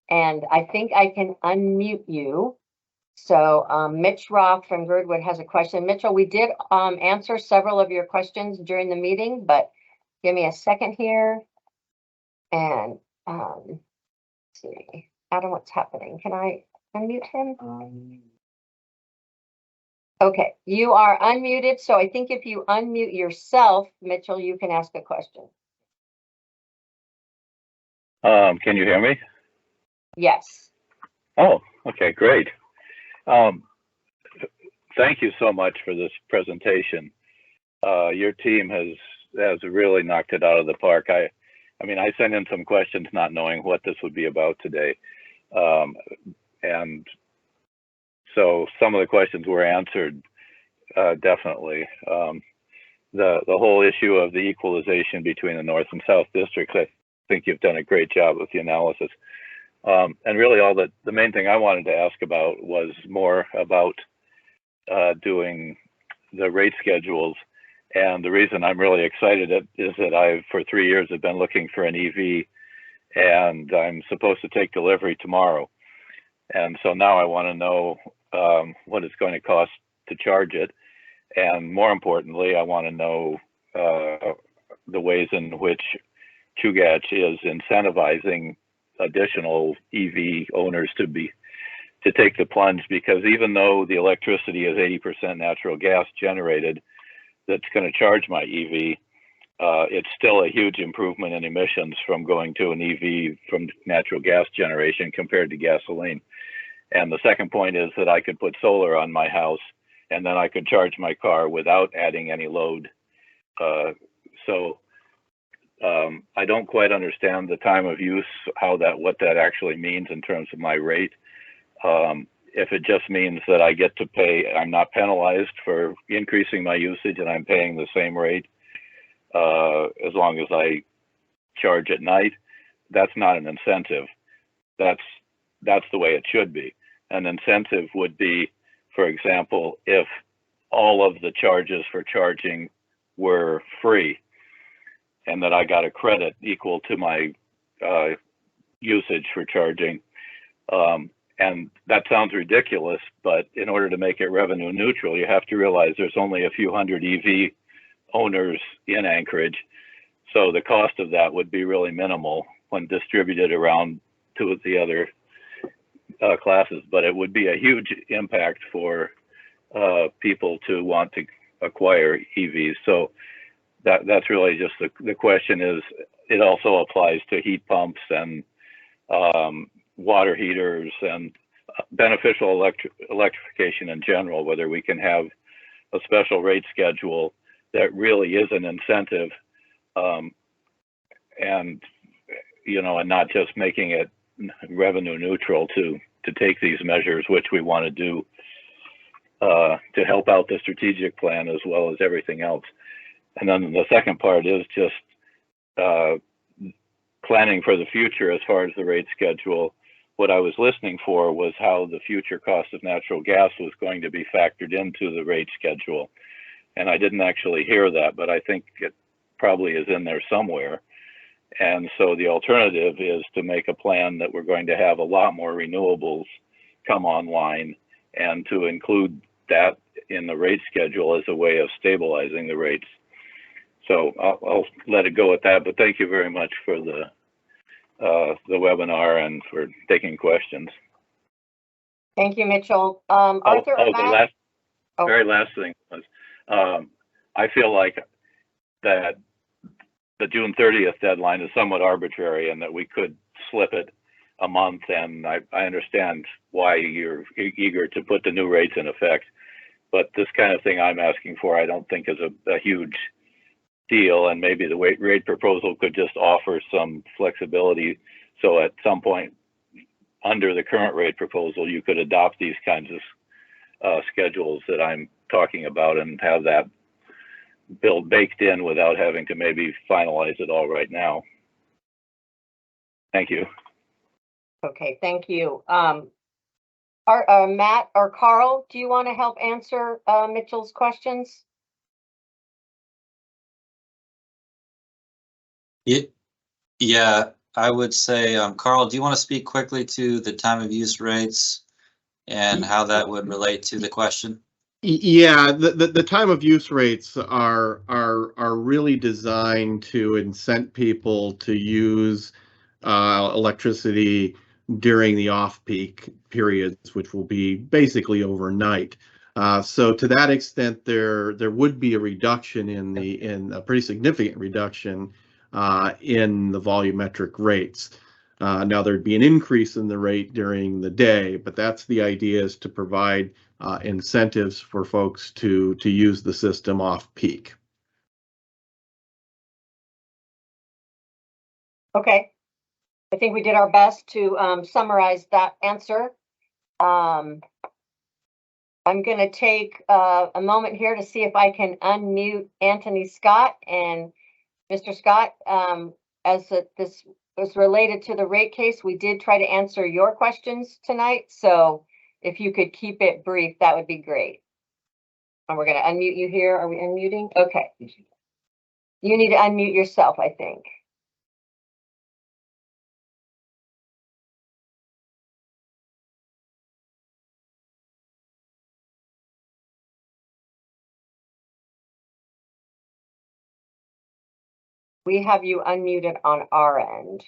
And I think I can unmute you. So Mitch Roth from Girdwood has a question. Mitchell, we did answer several of your questions during the meeting, but give me a second here. And let's see, Adam, what's happening? Can I unmute him? Okay, you are unmuted. So I think if you unmute yourself, Mitchell, you can ask a question. Can you hear me? Yes. Oh, okay, great. Thank you so much for this presentation. Your team has really knocked it out of the park. I mean, I sent in some questions not knowing what this would be about today. And so some of the questions were answered, definitely. the whole issue of the equalization between the North and South districts. I think you've done a great job with the analysis. And really all the main thing I wanted to ask about was more about doing the rate schedules. And the reason I'm really excited is that I've, for 3 years, have been looking for an EV, and I'm supposed to take delivery tomorrow. And so now I want to know what it's going to cost to charge it. And more importantly, I want to know the ways in which Chugach is incentivizing additional EV owners to take the plunge, because even though the electricity is 80% natural gas generated that's going to charge my EV, it's still a huge improvement in emissions from going to an EV from natural gas generation compared to gasoline. And the second point is that I could put solar on my house and then I could charge my car without adding any load. I don't quite understand the time of use, what that actually means in terms of my rate. If it just means that I get to pay, I'm not penalized for increasing my usage and I'm paying the same rate as long as I charge at night, that's not an incentive. That's the way it should be. An incentive would be, for example, if all of the charges for charging were free and that I got a credit equal to my usage for charging. And that sounds ridiculous, but in order to make it revenue neutral, you have to realize there's only a few hundred EV owners in Anchorage. So the cost of that would be really minimal when distributed around to the other classes, but it would be a huge impact for people to want to acquire EVs. So that's really just the question is, it also applies to heat pumps and water heaters and beneficial electrification in general, whether we can have a special rate schedule that really is an incentive, and not just making it revenue neutral to take these measures, which we want to do to help out the strategic plan as well as everything else. And then the second part is just planning for the future as far as the rate schedule. What I was listening for was how the future cost of natural gas was going to be factored into the rate schedule. And I didn't actually hear that, but I think it probably is in there somewhere. And so the alternative is to make a plan that we're going to have a lot more renewables come online and to include that in the rate schedule as a way of stabilizing the rates. So I'll let it go at that, but thank you very much for the webinar and for taking questions. Thank you, Mitchell. Arthur, Very last thing was, I feel like that the June 30th deadline is somewhat arbitrary and that we could slip it a month, and I understand why you're eager to put the new rates in effect, but this kind of thing I'm asking for I don't think is a huge deal, and maybe the rate proposal could just offer some flexibility, so at some point under the current rate proposal you could adopt these kinds of schedules that I'm talking about and have that baked in without having to maybe finalize it all right now. Thank you. Okay, thank you. Matt or Carl, do you want to help answer Mitchell's questions? Yeah, I would say, Carl, do you want to speak quickly to the time of use rates and how that would relate to the question? Yeah, the time of use rates are really designed to incent people to use electricity during the off-peak periods, which will be basically overnight. So to that extent, there would be a reduction in a pretty significant reduction in the volumetric rates. Now there'd be an increase in the rate during the day, but that's the idea, is to provide incentives for folks to use the system off peak. Okay, I think we did our best to summarize that answer. I'm going to take a moment here to see if I can unmute Anthony Scott. And Mr. Scott, this was related to the rate case, we did try to answer your questions tonight. So if you could keep it brief, that would be great. And we're going to unmute you here. Are we unmuting? Okay. You need to unmute yourself, I think. We have you unmuted on our end.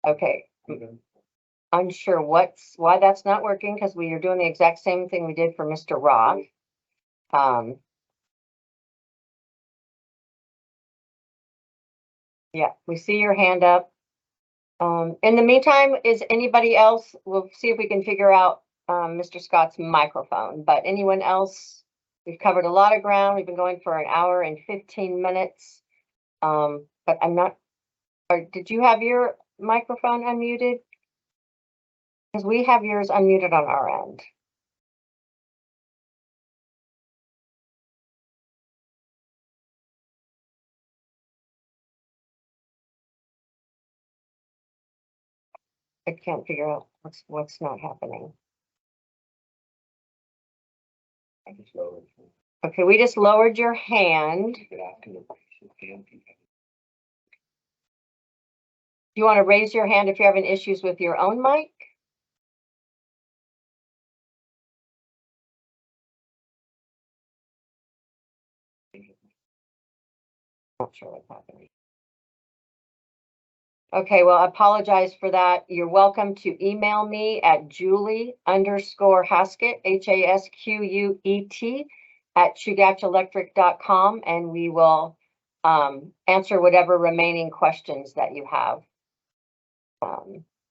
Okay. Unsure why that's not working, because we are doing the exact same thing we did for Mr. Roth. Yeah, we see your hand up. In the meantime, is anybody else? We'll see if we can figure out Mr. Scott's microphone, but anyone else? We've covered a lot of ground. We've been going for an hour and 15 minutes. But I'm not, or did you have your microphone unmuted? Because we have yours unmuted on our end. I can't figure out what's not happening. Okay, we just lowered your hand. Do you want to raise your hand if you're having issues with your own mic? Not sure what's happening. Okay, well, I apologize for that. You're welcome to email me at Julie_Haskett, HASQUET @ChugachElectric.com, and we will answer whatever remaining questions that you have.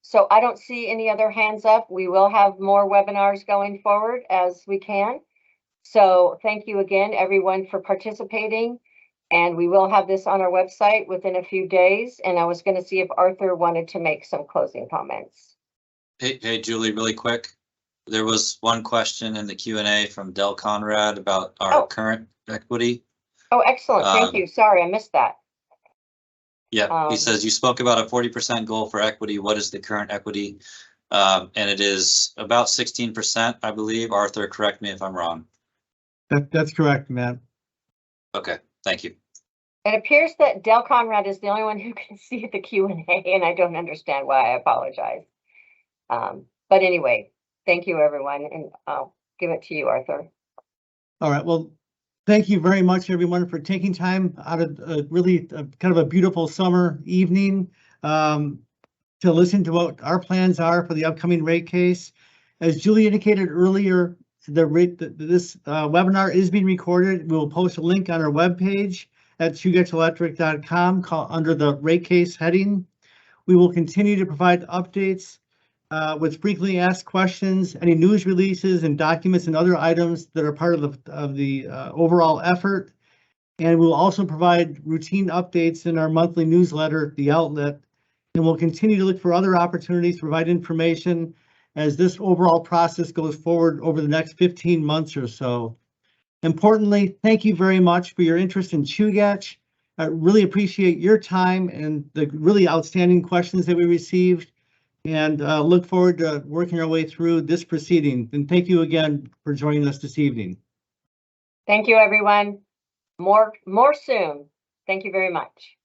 So I don't see any other hands up. We will have more webinars going forward as we can. So thank you again, everyone, for participating. And we will have this on our website within a few days. And I was going to see if Arthur wanted to make some closing comments. Hey, Julie, really quick. There was one question in the Q&A from Del Conrad about our current equity. Oh, excellent. Thank you. Sorry, I missed that. Yeah, he says you spoke about a 40% goal for equity. What is the current equity? And it is about 16%, I believe. Arthur, correct me if I'm wrong. That's correct, Matt. Okay, thank you. It appears that Del Conrad is the only one who can see the Q&A, and I don't understand why. I apologize. But anyway, thank you, everyone, and I'll give it to you, Arthur. All right. Well, thank you very much, everyone, for taking time out of kind of a beautiful summer evening to listen to what our plans are for the upcoming rate case. As Julie indicated earlier, this webinar is being recorded. We'll post a link on our webpage at chugachelectric.com under the rate case heading. We will continue to provide updates with frequently asked questions, any news releases and documents and other items that are part of the overall effort. And we'll also provide routine updates in our monthly newsletter, The Outlet. And we'll continue to look for other opportunities to provide information as this overall process goes forward over the next 15 months or so. Importantly, thank you very much for your interest in Chugach. I really appreciate your time and the really outstanding questions that we received, and look forward to working our way through this proceeding. And thank you again for joining us this evening. Thank you, everyone. More soon. Thank you very much.